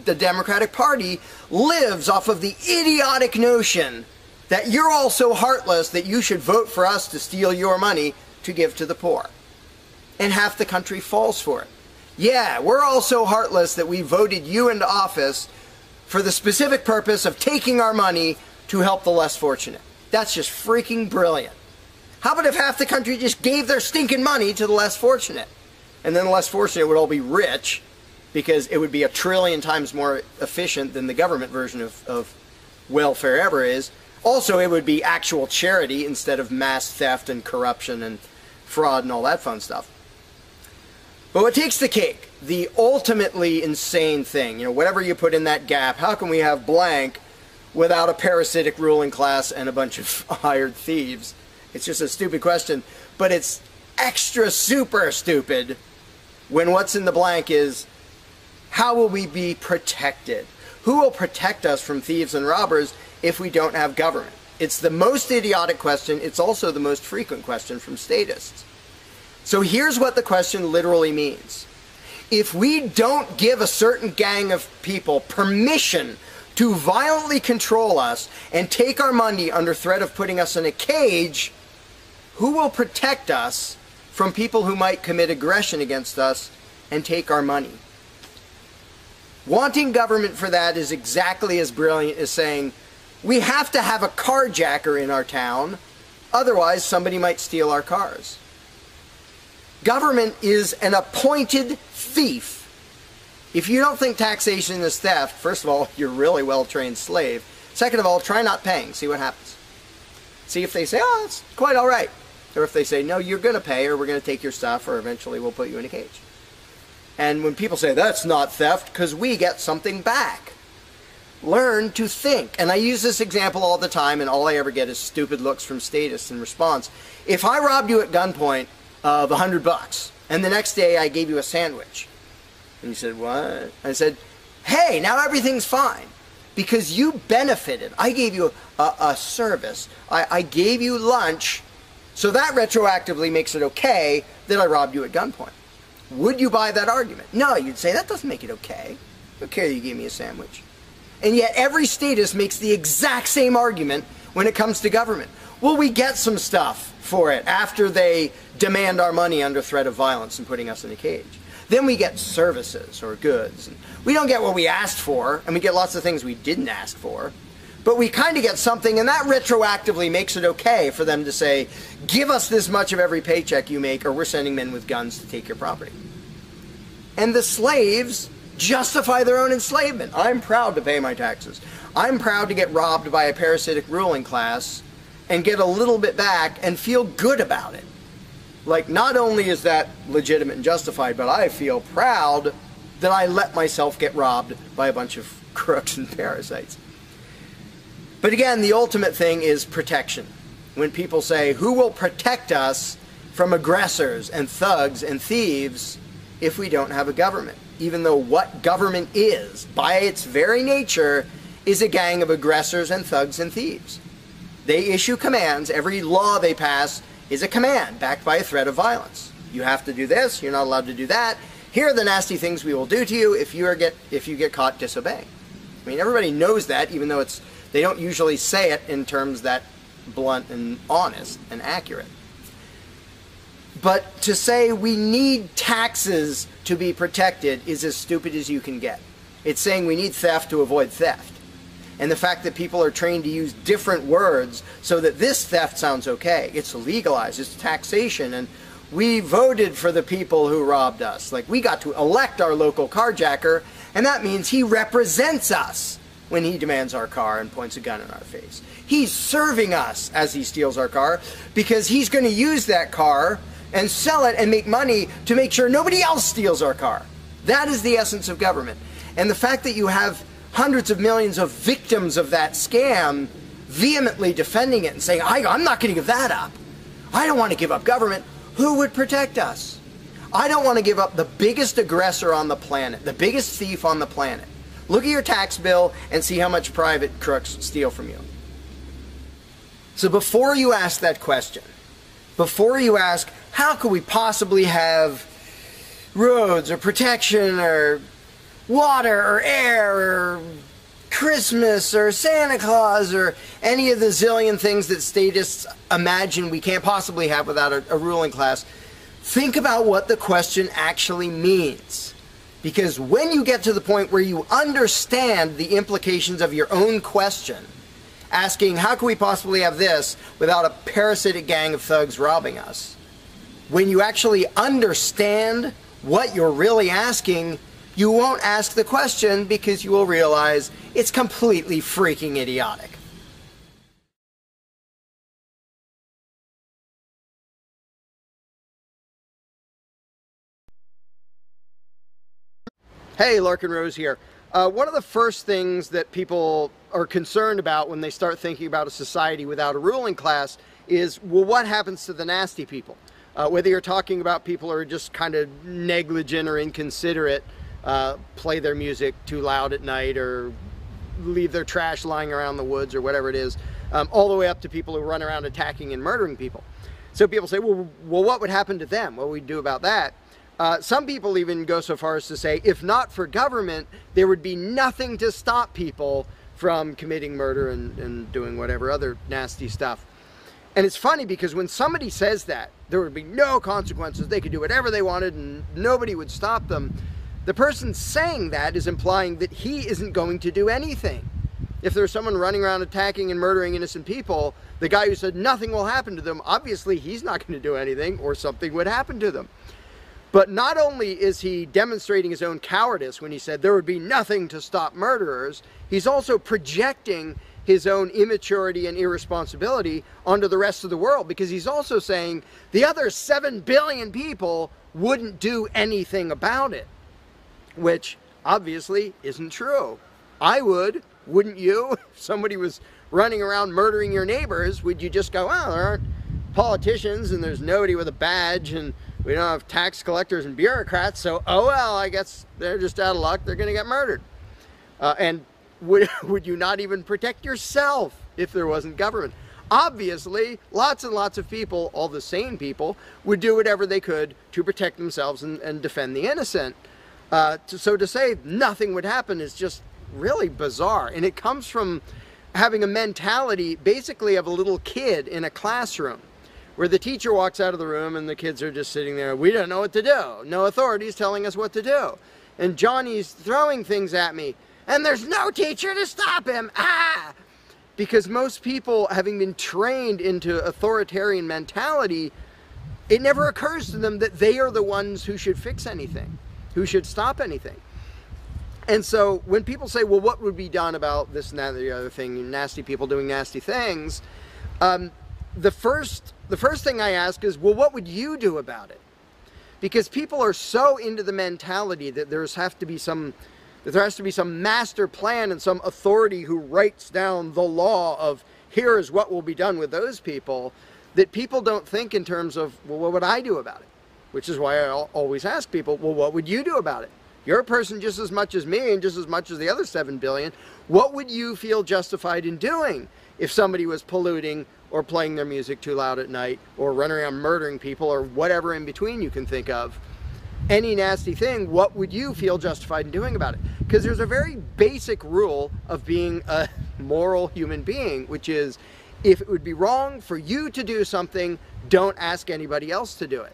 the Democratic Party lives off of the idiotic notion that you're all so heartless that you should vote for us to steal your money to give to the poor. And half the country falls for it. Yeah, we're all so heartless that we voted you into office for the specific purpose of taking our money to help the less fortunate. That's just freaking brilliant. How about if half the country just gave their stinking money to the less fortunate? And then the less fortunate would all be rich, because it would be 1 trillion times more efficient than the government version of welfare ever is. Also, it would be actual charity instead of mass theft and corruption and fraud and all that fun stuff. But what takes the cake, the ultimately insane thing, whatever you put in that gap, how can we have blank without a parasitic ruling class and a bunch of hired thieves? It's just a stupid question, but it's extra super stupid when what's in the blank is, how will we be protected? Who will protect us from thieves and robbers if we don't have government? It's the most idiotic question. It's also the most frequent question from statists. So here's what the question literally means. If we don't give a certain gang of people permission to violently control us and take our money under threat of putting us in a cage, who will protect us from people who might commit aggression against us and take our money? Wanting government for that is exactly as brilliant as saying, we have to have a carjacker in our town, otherwise somebody might steal our cars. Government is an appointed thief. If you don't think taxation is theft, first of all, you're a really well-trained slave. Second of all, try not paying, see what happens. See if they say, oh, it's quite all right. Or if they say, no, you're going to pay, or we're going to take your stuff, or eventually we'll put you in a cage. And when people say, that's not theft, because we get something back. Learn to think. And I use this example all the time, and all I ever get is stupid looks from statists in response. If I robbed you at gunpoint of $100, and the next day I gave you a sandwich, and you said, what? I said, hey, now everything's fine, because you benefited. I gave you a service. I gave you lunch, so that retroactively makes it okay that I robbed you at gunpoint. Would you buy that argument? No, you'd say, that doesn't make it okay. I don't care that you gave me a sandwich. And yet every statist makes the exact same argument when it comes to government. Well, we get some stuff for it after they demand our money under threat of violence and putting us in a cage. Then we get services or goods. And we don't get what we asked for, and we get lots of things we didn't ask for. But we kind of get something, and that retroactively makes it okay for them to say, give us this much of every paycheck you make, or we're sending men with guns to take your property. And the slaves justify their own enslavement. I'm proud to pay my taxes. I'm proud to get robbed by a parasitic ruling class and get a little bit back and feel good about it. Like, not only is that legitimate and justified, but I feel proud that I let myself get robbed by a bunch of crooks and parasites. But again, the ultimate thing is protection. When people say, who will protect us from aggressors and thugs and thieves if we don't have a government? Even though what government is, by its very nature, is a gang of aggressors and thugs and thieves. They issue commands. Every law they pass is a command backed by a threat of violence. You have to do this. You're not allowed to do that. Here are the nasty things we will do to you if you get caught disobeying. I mean, everybody knows that, even though they don't usually say it in terms that blunt and honest and accurate. But to say we need taxes to be protected is as stupid as you can get. It's saying we need theft to avoid theft. And the fact that people are trained to use different words so that this theft sounds okay. It's legalized, it's taxation, and we voted for the people who robbed us. Like, we got to elect our local carjacker, and that means he represents us when he demands our car and points a gun in our face. He's serving us as he steals our car, because he's going to use that car and sell it and make money to make sure nobody else steals our car. That is the essence of government. And the fact that you have hundreds of millions of victims of that scam vehemently defending it and saying, I'm not going to give that up. I don't want to give up government. Who would protect us? I don't want to give up the biggest aggressor on the planet, the biggest thief on the planet. Look at your tax bill and see how much private crooks steal from you. So before you ask that question, before you ask, how could we possibly have roads or protection or water or air or Christmas or Santa Claus or any of the zillion things that statists imagine we can't possibly have without a ruling class. Think about what the question actually means. Because when you get to the point where you understand the implications of your own question, asking, how can we possibly have this without a parasitic gang of thugs robbing us? When you actually understand what you're really asking, you won't ask the question because you will realize it's completely freaking idiotic. Hey, Larkin Rose here. One of the first things that people are concerned about when they start thinking about a society without a ruling class is, well, what happens to the nasty people? Whether you're talking about people who are just kind of negligent or inconsiderate, play their music too loud at night or leave their trash lying around the woods or whatever it is, all the way up to people who run around attacking and murdering people. So people say, well, what would happen to them? What would we do about that? Some people even go so far as to say, if not for government, there would be nothing to stop people from committing murder and doing whatever other nasty stuff. And it's funny because when somebody says that, there would be no consequences, they could do whatever they wanted and nobody would stop them, the person saying that is implying that he isn't going to do anything. If there's someone running around attacking and murdering innocent people, the guy who said nothing will happen to them, obviously he's not going to do anything or something would happen to them. But not only is he demonstrating his own cowardice when he said there would be nothing to stop murderers, he's also projecting his own immaturity and irresponsibility onto the rest of the world, because he's also saying the other 7 billion people wouldn't do anything about it, which obviously isn't true. I would, wouldn't you? If somebody was running around murdering your neighbors, would you just go, well, there aren't politicians and there's nobody with a badge and we don't have tax collectors and bureaucrats, so, oh well, I guess they're just out of luck, they're going to get murdered. And would you not even protect yourself if there wasn't government? Obviously, lots and lots of people, all the sane people, would do whatever they could to protect themselves and defend the innocent. So to say nothing would happen is just really bizarre. And it comes from having a mentality basically of a little kid in a classroom, where the teacher walks out of the room and the kids are just sitting there. We don't know what to do. No authorities telling us what to do. And Johnny's throwing things at me. And there's no teacher to stop him. Ah! Because most people, having been trained into authoritarian mentality, it never occurs to them that they are the ones who should fix anything, who should stop anything. And so when people say, well, what would be done about this and that and the other thing, nasty people doing nasty things, the first thing I ask is, well, what would you do about it? Because people are so into the mentality that there has to be some master plan and some authority who writes down the law of here is what will be done with those people, that people don't think in terms of, well, what would I do about it? Which is why I always ask people, well, what would you do about it? You're a person just as much as me and just as much as the other 7 billion. What would you feel justified in doing if somebody was polluting or playing their music too loud at night or running around murdering people or whatever in between you can think of? Any nasty thing, what would you feel justified in doing about it? Because there's a very basic rule of being a moral human being, which is if it would be wrong for you to do something, don't ask anybody else to do it.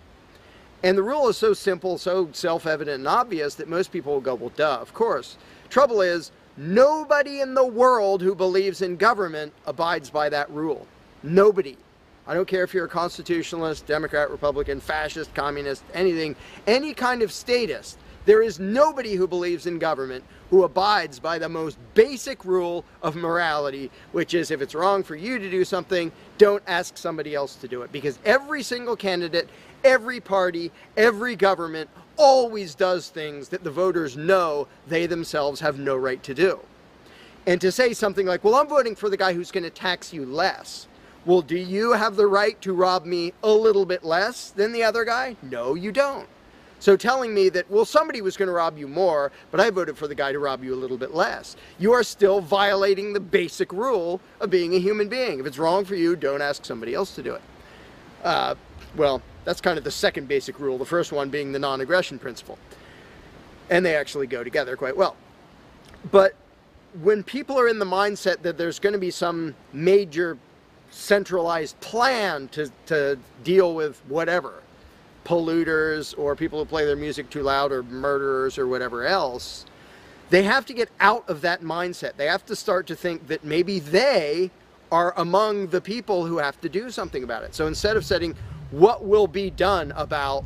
And the rule is so simple, so self-evident and obvious that most people will go, well, duh, of course. Trouble is, nobody in the world who believes in government abides by that rule. Nobody. I don't care if you're a constitutionalist, Democrat, Republican, fascist, communist, anything, any kind of statist. There is nobody who believes in government who abides by the most basic rule of morality, which is if it's wrong for you to do something, don't ask somebody else to do it. Because every single candidate, every party, every government always does things that the voters know they themselves have no right to do. And to say something like, well, I'm voting for the guy who's going to tax you less. Well, do you have the right to rob me a little bit less than the other guy? No, you don't. So telling me that, well, somebody was going to rob you more, but I voted for the guy to rob you a little bit less, you are still violating the basic rule of being a human being. If it's wrong for you, don't ask somebody else to do it. Well, that's kind of the second basic rule, the first one being the non-aggression principle. And they actually go together quite well. But when people are in the mindset that there's going to be some major centralized plan to deal with whatever, polluters or people who play their music too loud or murderers or whatever else, they have to get out of that mindset. They have to start to think that maybe they are among the people who have to do something about it. So instead of saying, what will be done about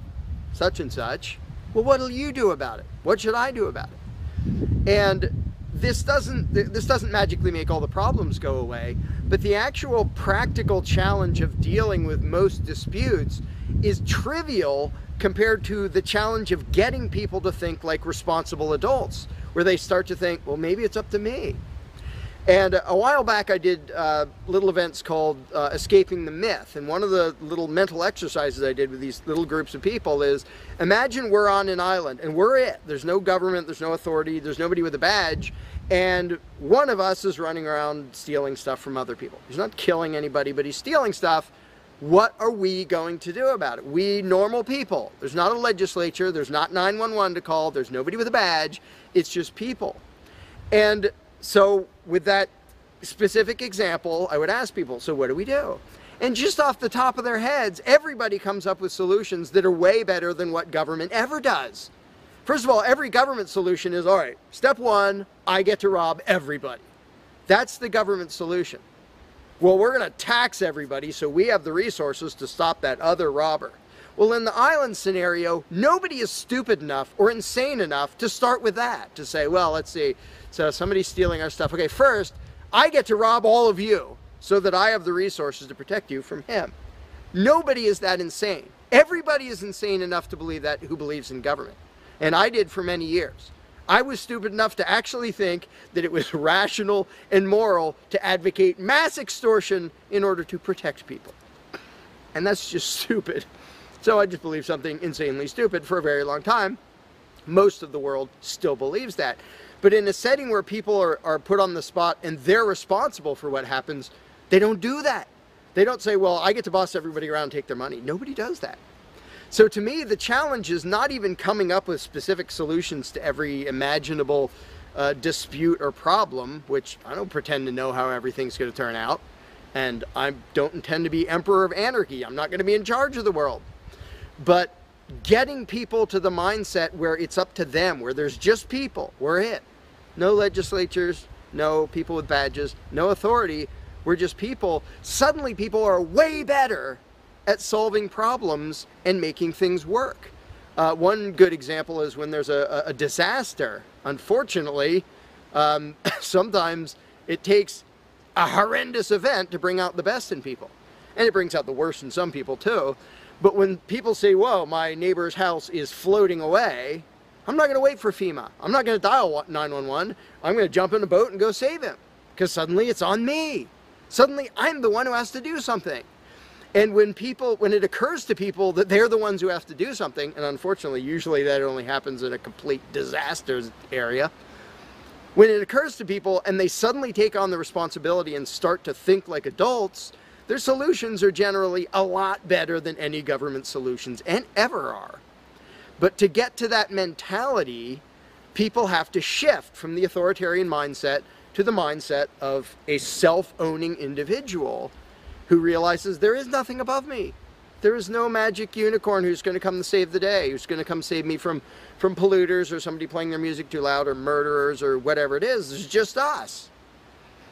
such and such, well, what will you do about it? What should I do about it? And this doesn't magically make all the problems go away, but the actual practical challenge of dealing with most disputes is trivial compared to the challenge of getting people to think like responsible adults, where they start to think, well, maybe it's up to me. And a while back I did little events called Escaping the Myth, and one of the little mental exercises I did with these little groups of people is, imagine we're on an island and we're it. There's no government, there's no authority, there's nobody with a badge, and one of us is running around stealing stuff from other people. He's not killing anybody, but he's stealing stuff. What are we going to do about it? We normal people. There's not a legislature, there's not 911 to call, there's nobody with a badge, it's just people. And so with that specific example, I would ask people, so what do we do? And just off the top of their heads, everybody comes up with solutions that are way better than what government ever does. First of all, every government solution is, all right, step one, I get to rob everybody. That's the government solution. Well, we're going to tax everybody so we have the resources to stop that other robber. Well, in the island scenario, nobody is stupid enough or insane enough to start with that, to say, well, let's see, so somebody's stealing our stuff. Okay, first, I get to rob all of you so that I have the resources to protect you from him. Nobody is that insane. Everybody is insane enough to believe that who believes in government. And I did for many years. I was stupid enough to actually think that it was rational and moral to advocate mass extortion in order to protect people. And that's just stupid. So I just believed something insanely stupid for a very long time. Most of the world still believes that. But in a setting where people are put on the spot and they're responsible for what happens, they don't do that. They don't say, well, I get to boss everybody around and take their money. Nobody does that. So to me, the challenge is not even coming up with specific solutions to every imaginable dispute or problem, which I don't pretend to know how everything's going to turn out. And I don't intend to be emperor of anarchy. I'm not going to be in charge of the world. But getting people to the mindset where it's up to them, where there's just people, we're it. No legislatures, no people with badges, no authority, we're just people. Suddenly people are way better at solving problems and making things work. One good example is when there's a disaster. Unfortunately, sometimes it takes a horrendous event to bring out the best in people. And it brings out the worst in some people too. But when people say, whoa, my neighbor's house is floating away, I'm not going to wait for FEMA. I'm not going to dial 911. I'm going to jump in a boat and go save him. Because suddenly it's on me. Suddenly I'm the one who has to do something. And when it occurs to people that they're the ones who have to do something, and unfortunately, usually that only happens in a complete disaster area, when it occurs to people and they suddenly take on the responsibility and start to think like adults, their solutions are generally a lot better than any government solutions, and ever are. But to get to that mentality, people have to shift from the authoritarian mindset to the mindset of a self-owning individual who realizes there is nothing above me. There is no magic unicorn who's going to come to save the day, who's going to come save me from polluters or somebody playing their music too loud or murderers or whatever it is. It's just us.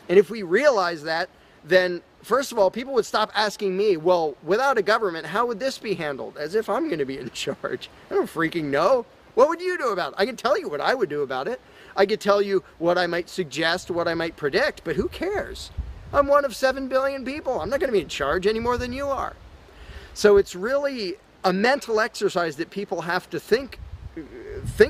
And if we realize that, then first of all, people would stop asking me, well, without a government, how would this be handled? As if I'm going to be in charge. I don't freaking know. What would you do about it? I can tell you what I would do about it. I could tell you what I might suggest, what I might predict, but who cares? I'm one of 7 billion people. I'm not going to be in charge any more than you are. So it's really a mental exercise that people have to think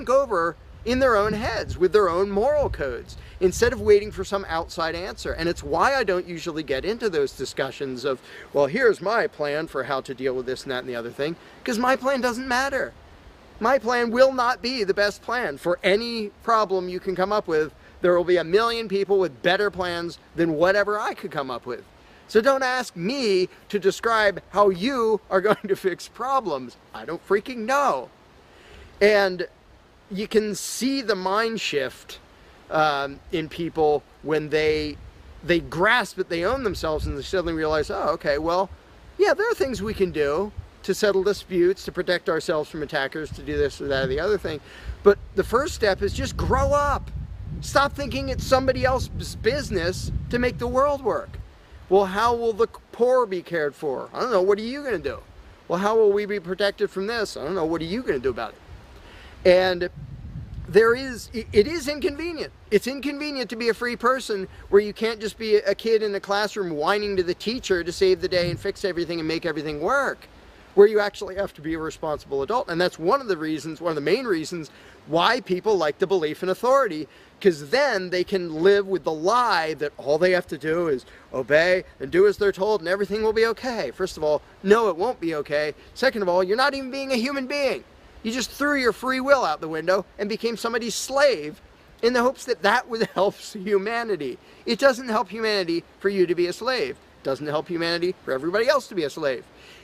over in their own heads with their own moral codes instead of waiting for some outside answer. And it's why I don't usually get into those discussions of, well, here's my plan for how to deal with this and that and the other thing, because my plan doesn't matter. My plan will not be the best plan for any problem you can come up with. There will be a million people with better plans than whatever I could come up with. So don't ask me to describe how you are going to fix problems. I don't freaking know. And you can see the mind shift in people when they grasp that they own themselves and they suddenly realize, oh, okay, well, yeah, there are things we can do to settle disputes, to protect ourselves from attackers, to do this or that or the other thing. But the first step is just grow up. Stop thinking it's somebody else's business to make the world work. Well, how will the poor be cared for? I don't know. What are you going to do? Well, how will we be protected from this? I don't know. What are you going to do about it? And it is inconvenient. It's inconvenient to be a free person where you can't just be a kid in a classroom whining to the teacher to save the day and fix everything and make everything work, where you actually have to be a responsible adult. And that's one of the main reasons why people like the belief in authority, because then they can live with the lie that all they have to do is obey and do as they're told and everything will be okay. First of all, no, it won't be okay. Second of all, you're not even being a human being. You just threw your free will out the window and became somebody's slave in the hopes that that would help humanity. It doesn't help humanity for you to be a slave. It doesn't help humanity for everybody else to be a slave.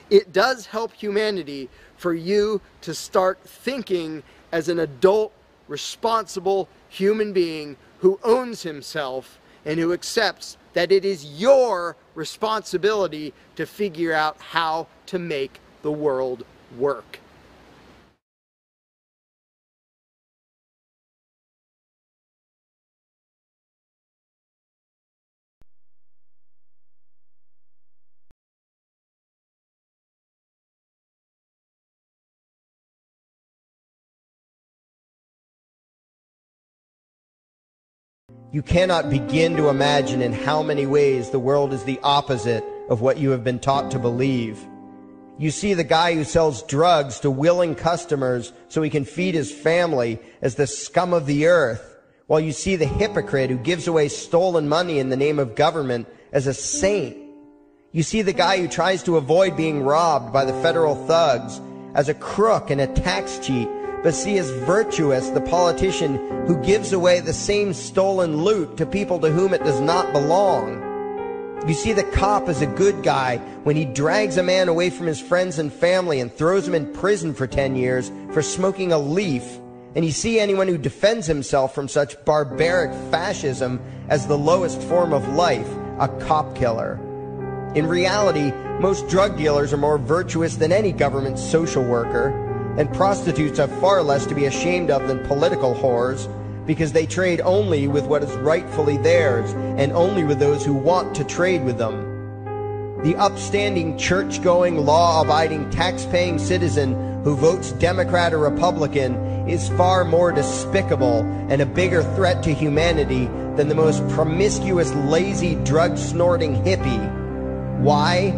It does help humanity for you to start thinking as an adult, responsible human being who owns himself and who accepts that it is your responsibility to figure out how to make the world work. You cannot begin to imagine in how many ways the world is the opposite of what you have been taught to believe. You see the guy who sells drugs to willing customers so he can feed his family as the scum of the earth, while you see the hypocrite who gives away stolen money in the name of government as a saint. You see the guy who tries to avoid being robbed by the federal thugs as a crook and a tax cheat, but see as virtuous the politician who gives away the same stolen loot to people to whom it does not belong. You see the cop as a good guy when he drags a man away from his friends and family and throws him in prison for 10 years for smoking a leaf. And you see anyone who defends himself from such barbaric fascism as the lowest form of life, a cop killer. In reality, most drug dealers are more virtuous than any government social worker, and prostitutes have far less to be ashamed of than political whores, because they trade only with what is rightfully theirs, and only with those who want to trade with them. The upstanding, church-going, law-abiding, tax-paying citizen who votes Democrat or Republican is far more despicable and a bigger threat to humanity than the most promiscuous, lazy, drug-snorting hippie. Why?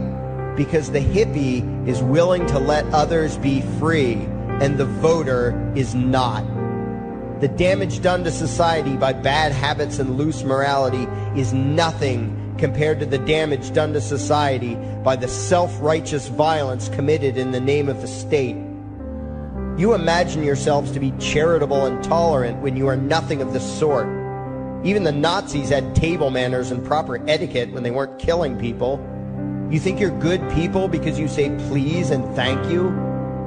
Because the hippie is willing to let others be free, and the voter is not. The damage done to society by bad habits and loose morality is nothing compared to the damage done to society by the self-righteous violence committed in the name of the state. You imagine yourselves to be charitable and tolerant when you are nothing of the sort. Even the Nazis had table manners and proper etiquette when they weren't killing people. You think you're good people because you say please and thank you?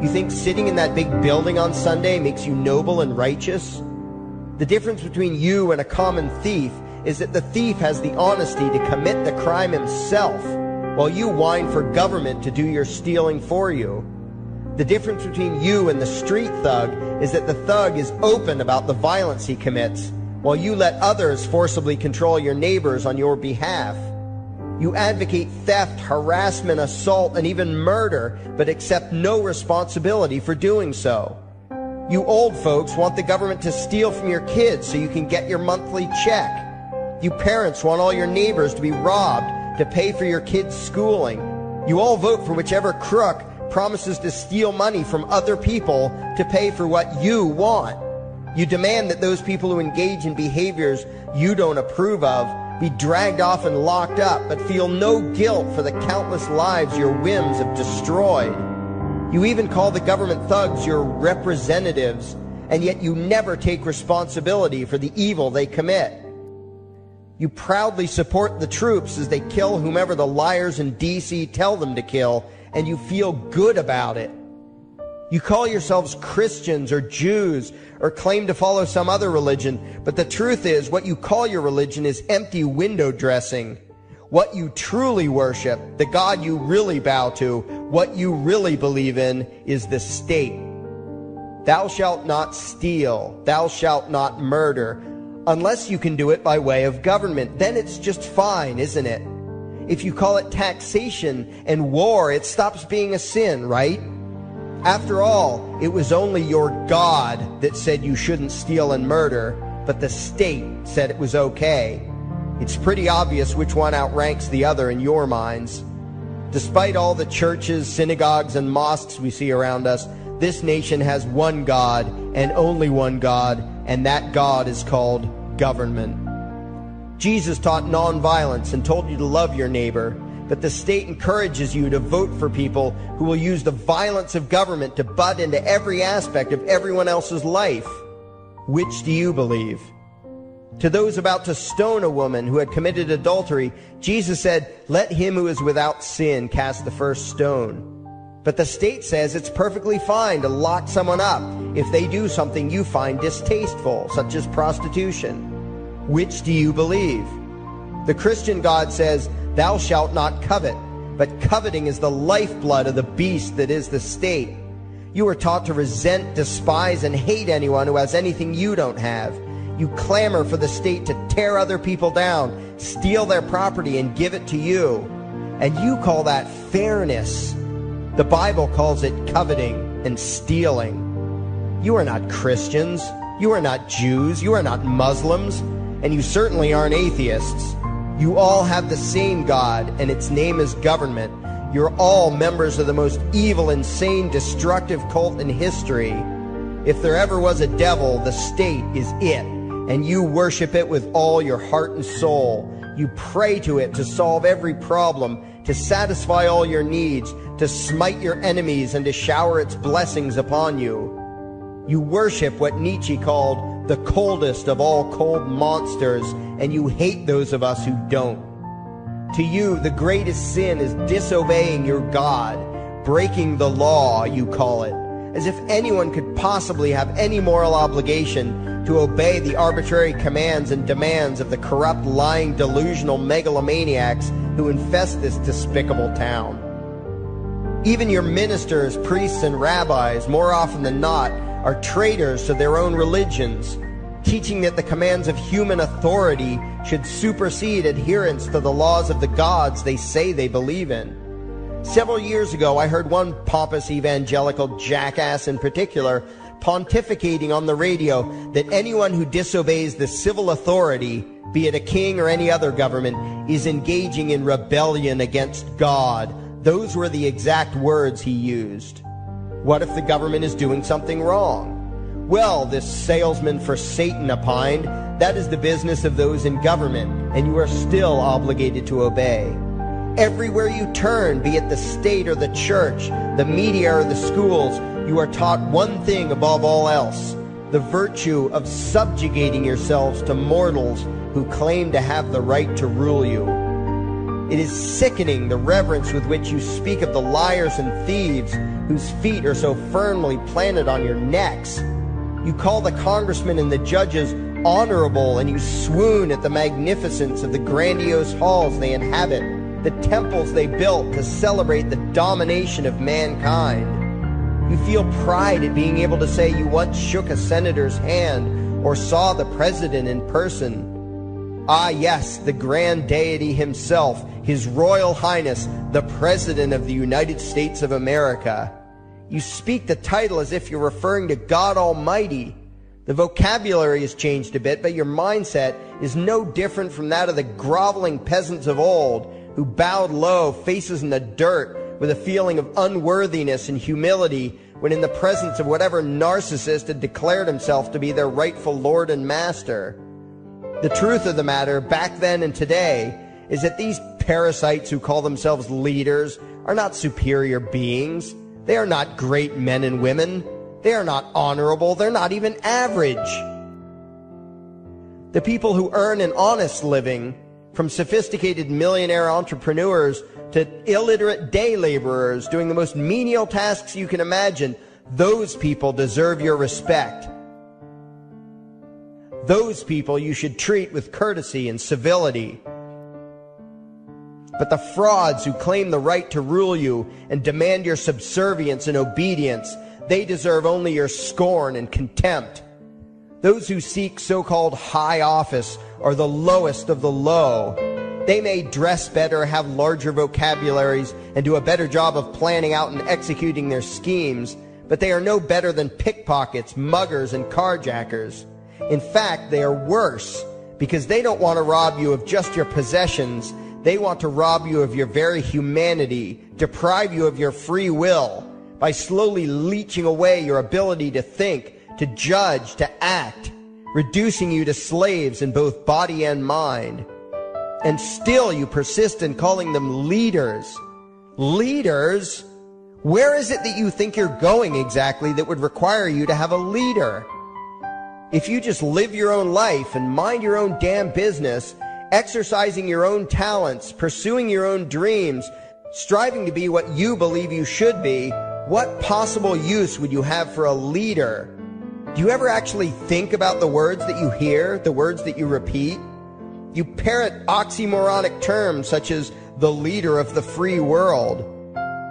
You think sitting in that big building on Sunday makes you noble and righteous? The difference between you and a common thief is that the thief has the honesty to commit the crime himself, while you whine for government to do your stealing for you. The difference between you and the street thug is that the thug is open about the violence he commits, while you let others forcibly control your neighbors on your behalf. You advocate theft, harassment, assault, and even murder, but accept no responsibility for doing so. You old folks want the government to steal from your kids so you can get your monthly check. You parents want all your neighbors to be robbed to pay for your kids' schooling. You all vote for whichever crook promises to steal money from other people to pay for what you want. You demand that those people who engage in behaviors you don't approve of be dragged off and locked up, but feel no guilt for the countless lives your whims have destroyed. You even call the government thugs your representatives, and yet you never take responsibility for the evil they commit. You proudly support the troops as they kill whomever the liars in D.C. tell them to kill, and you feel good about it. You call yourselves Christians or Jews or claim to follow some other religion, but the truth is what you call your religion is empty window dressing. What you truly worship, the God you really bow to, what you really believe in is the state. Thou shalt not steal, thou shalt not murder, unless you can do it by way of government. Then it's just fine, isn't it? If you call it taxation and war, it stops being a sin, right? After all, it was only your God that said you shouldn't steal and murder, but the state said it was okay. It's pretty obvious which one outranks the other in your minds. Despite all the churches, synagogues, and mosques we see around us, this nation has one God and only one God, and that God is called government. Jesus taught nonviolence and told you to love your neighbor, but the state encourages you to vote for people who will use the violence of government to butt into every aspect of everyone else's life. Which do you believe? To those about to stone a woman who had committed adultery, Jesus said, "Let him who is without sin cast the first stone." But the state says it's perfectly fine to lock someone up if they do something you find distasteful, such as prostitution. Which do you believe? The Christian God says, "Thou shalt not covet," but coveting is the lifeblood of the beast that is the state. You are taught to resent, despise, and hate anyone who has anything you don't have. You clamor for the state to tear other people down, steal their property, and give it to you. And you call that fairness. The Bible calls it coveting and stealing. You are not Christians. You are not Jews. You are not Muslims. And you certainly aren't atheists. You all have the same God, and its name is government. You're all members of the most evil, insane, destructive cult in history. If there ever was a devil, the state is it, and you worship it with all your heart and soul. You pray to it to solve every problem, to satisfy all your needs, to smite your enemies, and to shower its blessings upon you. You worship what Nietzsche called the coldest of all cold monsters, and you hate those of us who don't. To you, the greatest sin is disobeying your God, breaking the law, you call it, as if anyone could possibly have any moral obligation to obey the arbitrary commands and demands of the corrupt, lying, delusional megalomaniacs who infest this despicable town. Even your ministers, priests, and rabbis, more often than not, are traitors to their own religions, teaching that the commands of human authority should supersede adherence to the laws of the gods they say they believe in. Several years ago, I heard one pompous evangelical jackass in particular pontificating on the radio that anyone who disobeys the civil authority, be it a king or any other government, is engaging in rebellion against God. Those were the exact words he used. What if the government is doing something wrong? Well, this salesman for Satan opined, that is the business of those in government, and you are still obligated to obey. Everywhere you turn, be it the state or the church, the media or the schools, you are taught one thing above all else, the virtue of subjugating yourselves to mortals who claim to have the right to rule you. It is sickening the reverence with which you speak of the liars and thieves whose feet are so firmly planted on your necks. You call the congressmen and the judges honorable, and you swoon at the magnificence of the grandiose halls they inhabit, the temples they built to celebrate the domination of mankind. You feel pride at being able to say you once shook a senator's hand or saw the president in person. Ah, yes, the grand deity himself, His Royal Highness, the President of the United States of America. You speak the title as if you're referring to God Almighty. The vocabulary has changed a bit, but your mindset is no different from that of the groveling peasants of old who bowed low, faces in the dirt, with a feeling of unworthiness and humility when in the presence of whatever narcissist had declared himself to be their rightful lord and master. The truth of the matter, back then and today, is that these parasites who call themselves leaders are not superior beings. They are not great men and women. They are not honorable. They're not even average. The people who earn an honest living, from sophisticated millionaire entrepreneurs to illiterate day laborers doing the most menial tasks you can imagine, those people deserve your respect. Those people you should treat with courtesy and civility. But the frauds who claim the right to rule you and demand your subservience and obedience, they deserve only your scorn and contempt. Those who seek so-called high office are the lowest of the low. They may dress better, have larger vocabularies, and do a better job of planning out and executing their schemes, but they are no better than pickpockets, muggers, and carjackers. In fact, they are worse, because they don't want to rob you of just your possessions. They want to rob you of your very humanity, deprive you of your free will, by slowly leeching away your ability to think, to judge, to act, reducing you to slaves in both body and mind. And still you persist in calling them leaders. Leaders? Where is it that you think you're going exactly that would require you to have a leader? If you just live your own life and mind your own damn business, exercising your own talents, pursuing your own dreams, striving to be what you believe you should be, what possible use would you have for a leader? Do you ever actually think about the words that you hear, the words that you repeat? You parrot oxymoronic terms such as the leader of the free world,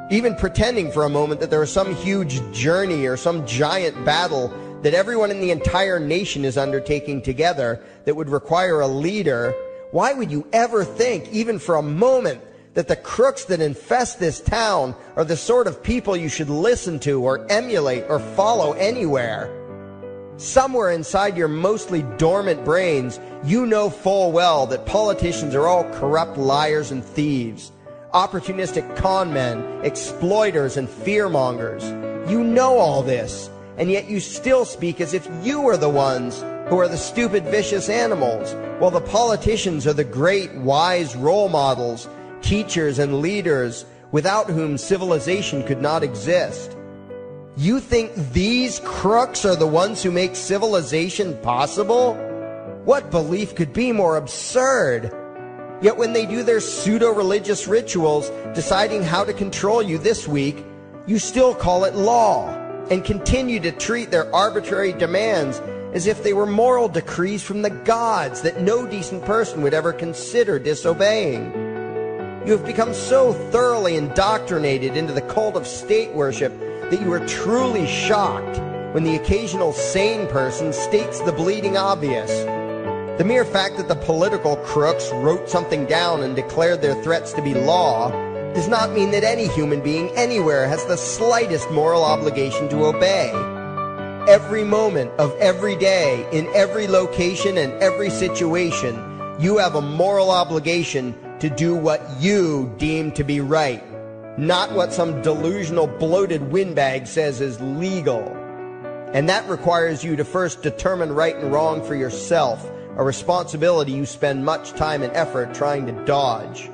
even pretending for a moment that there is some huge journey or some giant battle that everyone in the entire nation is undertaking together that would require a leader. Why would you ever think, even for a moment, that the crooks that infest this town are the sort of people you should listen to or emulate or follow anywhere? Somewhere inside your mostly dormant brains, you know full well that politicians are all corrupt liars and thieves, opportunistic con men, exploiters, and fearmongers. You know all this, and yet you still speak as if you are the ones who are the stupid, vicious animals, while the politicians are the great, wise role models, teachers, and leaders without whom civilization could not exist. You think these crooks are the ones who make civilization possible? What belief could be more absurd? Yet when they do their pseudo-religious rituals, deciding how to control you this week, you still call it law, and continue to treat their arbitrary demands as if they were moral decrees from the gods that no decent person would ever consider disobeying. You have become so thoroughly indoctrinated into the cult of state worship that you are truly shocked when the occasional sane person states the bleeding obvious. The mere fact that the political crooks wrote something down and declared their threats to be law does not mean that any human being anywhere has the slightest moral obligation to obey. Every moment of every day, in every location and every situation, you have a moral obligation to do what you deem to be right, not what some delusional bloated windbag says is legal. And that requires you to first determine right and wrong for yourself, a responsibility you spend much time and effort trying to dodge.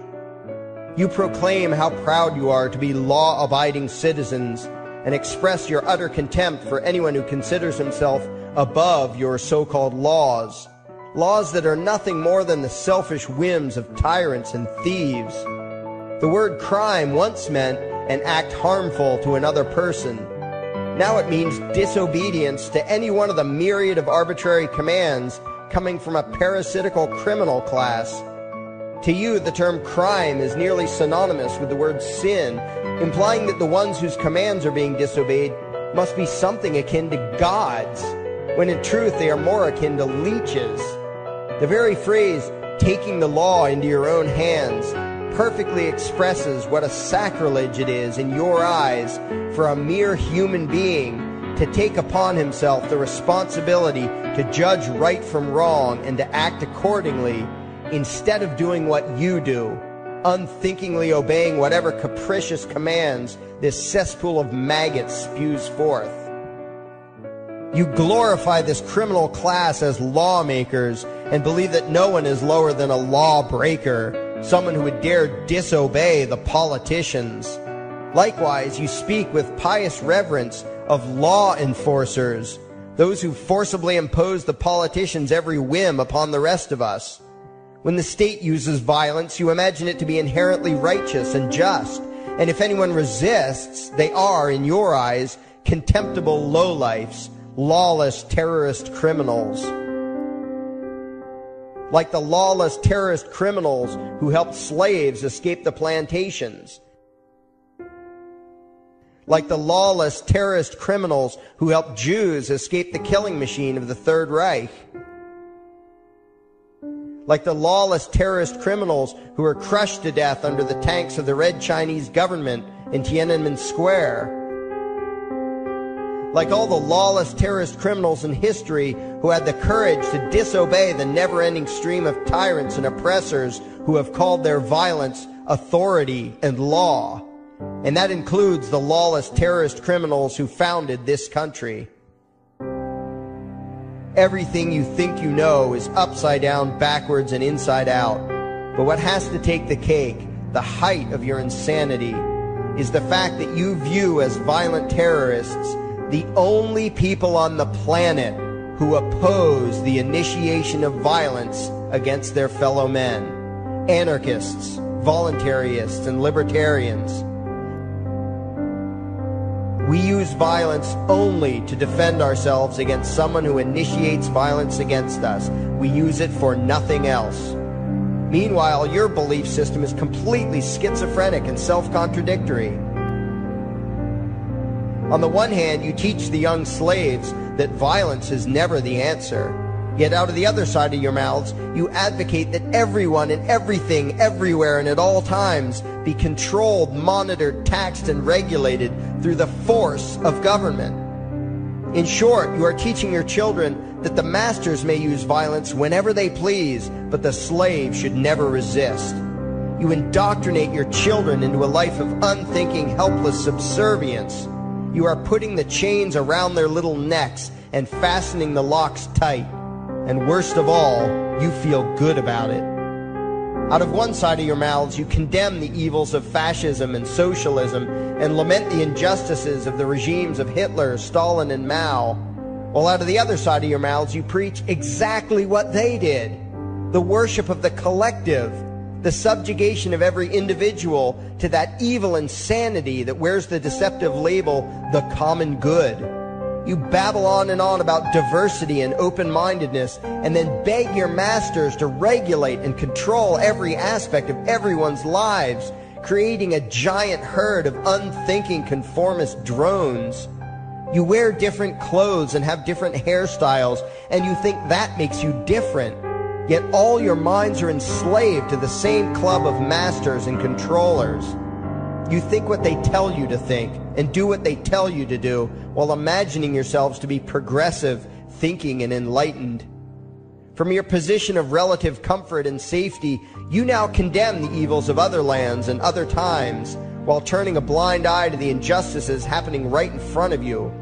You proclaim how proud you are to be law-abiding citizens and express your utter contempt for anyone who considers himself above your so-called laws, laws that are nothing more than the selfish whims of tyrants and thieves. The word crime once meant an act harmful to another person. Now it means disobedience to any one of the myriad of arbitrary commands coming from a parasitical criminal class. To you, the term crime is nearly synonymous with the word sin, implying that the ones whose commands are being disobeyed must be something akin to gods, when in truth they are more akin to leeches. The very phrase, taking the law into your own hands, perfectly expresses what a sacrilege it is in your eyes for a mere human being to take upon himself the responsibility to judge right from wrong and to act accordingly, instead of doing what you do, unthinkingly obeying whatever capricious commands this cesspool of maggots spews forth. You glorify this criminal class as lawmakers and believe that no one is lower than a lawbreaker, someone who would dare disobey the politicians. Likewise, you speak with pious reverence of law enforcers, those who forcibly impose the politicians' every whim upon the rest of us. When the state uses violence, you imagine it to be inherently righteous and just, and if anyone resists, they are, in your eyes, contemptible lowlifes, lawless terrorist criminals. Like the lawless terrorist criminals who helped slaves escape the plantations. Like the lawless terrorist criminals who helped Jews escape the killing machine of the Third Reich. Like the lawless terrorist criminals who were crushed to death under the tanks of the Red Chinese government in Tiananmen Square. Like all the lawless terrorist criminals in history who had the courage to disobey the never-ending stream of tyrants and oppressors who have called their violence authority and law. And that includes the lawless terrorist criminals who founded this country. Everything you think you know is upside down, backwards, and inside out. But what has to take the cake, the height of your insanity, is the fact that you view as violent terrorists the only people on the planet who oppose the initiation of violence against their fellow men. Anarchists, voluntarists, and libertarians. We use violence only to defend ourselves against someone who initiates violence against us. We use it for nothing else. Meanwhile, your belief system is completely schizophrenic and self-contradictory. On the one hand, you teach the young slaves that violence is never the answer. Yet out of the other side of your mouths, you advocate that everyone and everything, everywhere and at all times be controlled, monitored, taxed, and regulated through the force of government. In short, you are teaching your children that the masters may use violence whenever they please, but the slave should never resist. You indoctrinate your children into a life of unthinking, helpless subservience. You are putting the chains around their little necks and fastening the locks tight. And worst of all, you feel good about it. Out of one side of your mouths, you condemn the evils of fascism and socialism and lament the injustices of the regimes of Hitler, Stalin, and Mao. While out of the other side of your mouths, you preach exactly what they did. The worship of the collective, the subjugation of every individual to that evil insanity that wears the deceptive label, the common good. You babble on and on about diversity and open-mindedness, and then beg your masters to regulate and control every aspect of everyone's lives, creating a giant herd of unthinking conformist drones. You wear different clothes and have different hairstyles, and you think that makes you different. Yet all your minds are enslaved to the same club of masters and controllers. You think what they tell you to think and do what they tell you to do while imagining yourselves to be progressive, thinking, and enlightened. From your position of relative comfort and safety, you now condemn the evils of other lands and other times while turning a blind eye to the injustices happening right in front of you.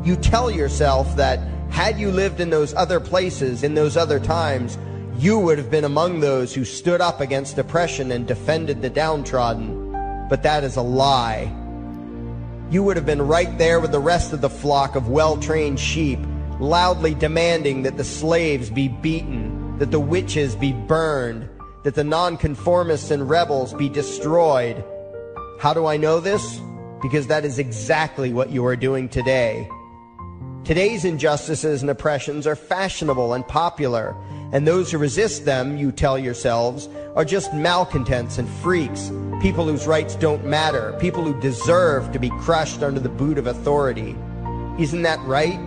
You tell yourself that had you lived in those other places, in those other times, you would have been among those who stood up against oppression and defended the downtrodden. But that is a lie. You would have been right there with the rest of the flock of well-trained sheep, loudly demanding that the slaves be beaten, that the witches be burned, that the nonconformists and rebels be destroyed. How do I know this? Because that is exactly what you are doing today. Today's injustices and oppressions are fashionable and popular, and those who resist them, you tell yourselves, are just malcontents and freaks, people whose rights don't matter, people who deserve to be crushed under the boot of authority. Isn't that right?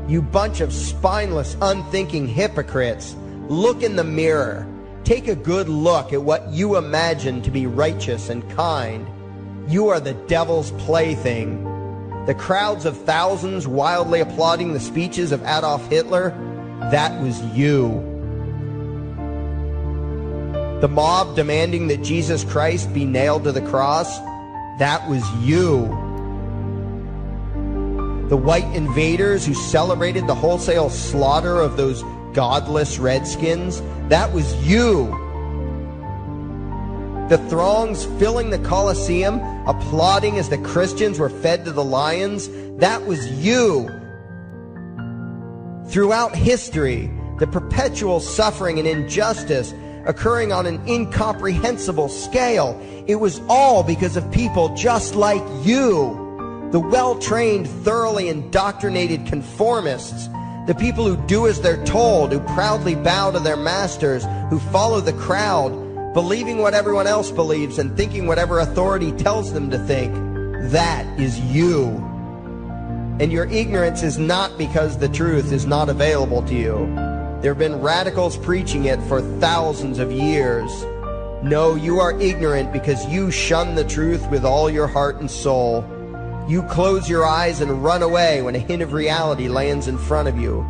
You bunch of spineless, unthinking hypocrites, look in the mirror. Take a good look at what you imagine to be righteous and kind. You are the devil's plaything. The crowds of thousands wildly applauding the speeches of Adolf Hitler, that was you. The mob demanding that Jesus Christ be nailed to the cross, that was you. The white invaders who celebrated the wholesale slaughter of those godless redskins, that was you. The throngs filling the Colosseum, applauding as the Christians were fed to the lions, that was you. Throughout history, the perpetual suffering and injustice occurring on an incomprehensible scale, it was all because of people just like you. The well-trained, thoroughly indoctrinated conformists, the people who do as they're told, who proudly bow to their masters, who follow the crowd, believing what everyone else believes and thinking whatever authority tells them to think, that is you. And your ignorance is not because the truth is not available to you. There have been radicals preaching it for thousands of years. No, you are ignorant because you shun the truth with all your heart and soul. You close your eyes and run away when a hint of reality lands in front of you.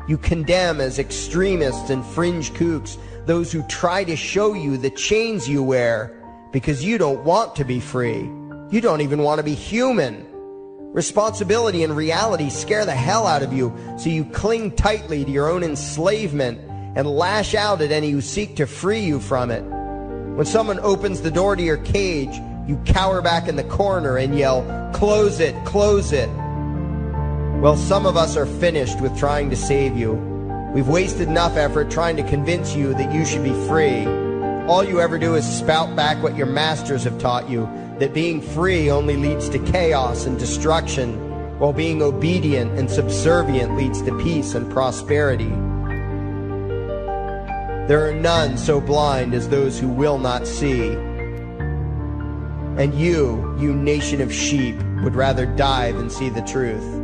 You condemn as extremists and fringe kooks those who try to show you the chains you wear because you don't want to be free. You don't even want to be human. Responsibility and reality scare the hell out of you, so you cling tightly to your own enslavement and lash out at any who seek to free you from it. When someone opens the door to your cage, you cower back in the corner and yell, "Close it, close it." Well, some of us are finished with trying to save you. We've wasted enough effort trying to convince you that you should be free. All you ever do is spout back what your masters have taught you, that being free only leads to chaos and destruction, while being obedient and subservient leads to peace and prosperity. There are none so blind as those who will not see. And you nation of sheep, would rather die than see the truth.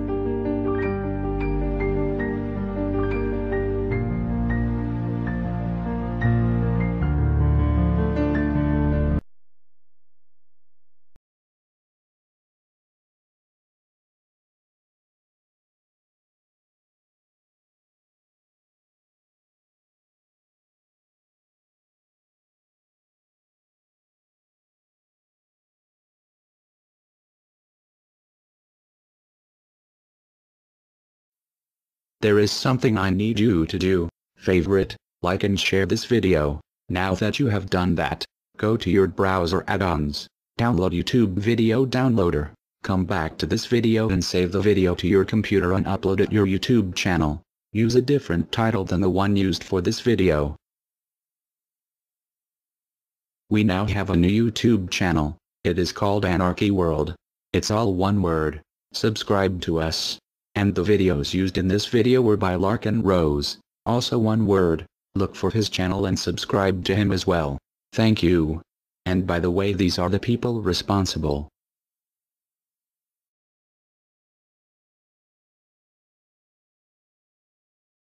There is something I need you to do. Favorite, like and share this video. Now that you have done that, go to your browser add-ons, download YouTube Video Downloader, come back to this video and save the video to your computer and upload it your YouTube channel. Use a different title than the one used for this video. We now have a new YouTube channel. It is called Anarchy World. It's all one word. Subscribe to us. And the videos used in this video were by Larkin Rose, also one word. Look for his channel and subscribe to him as well. Thank you. And by the way, these are the people responsible.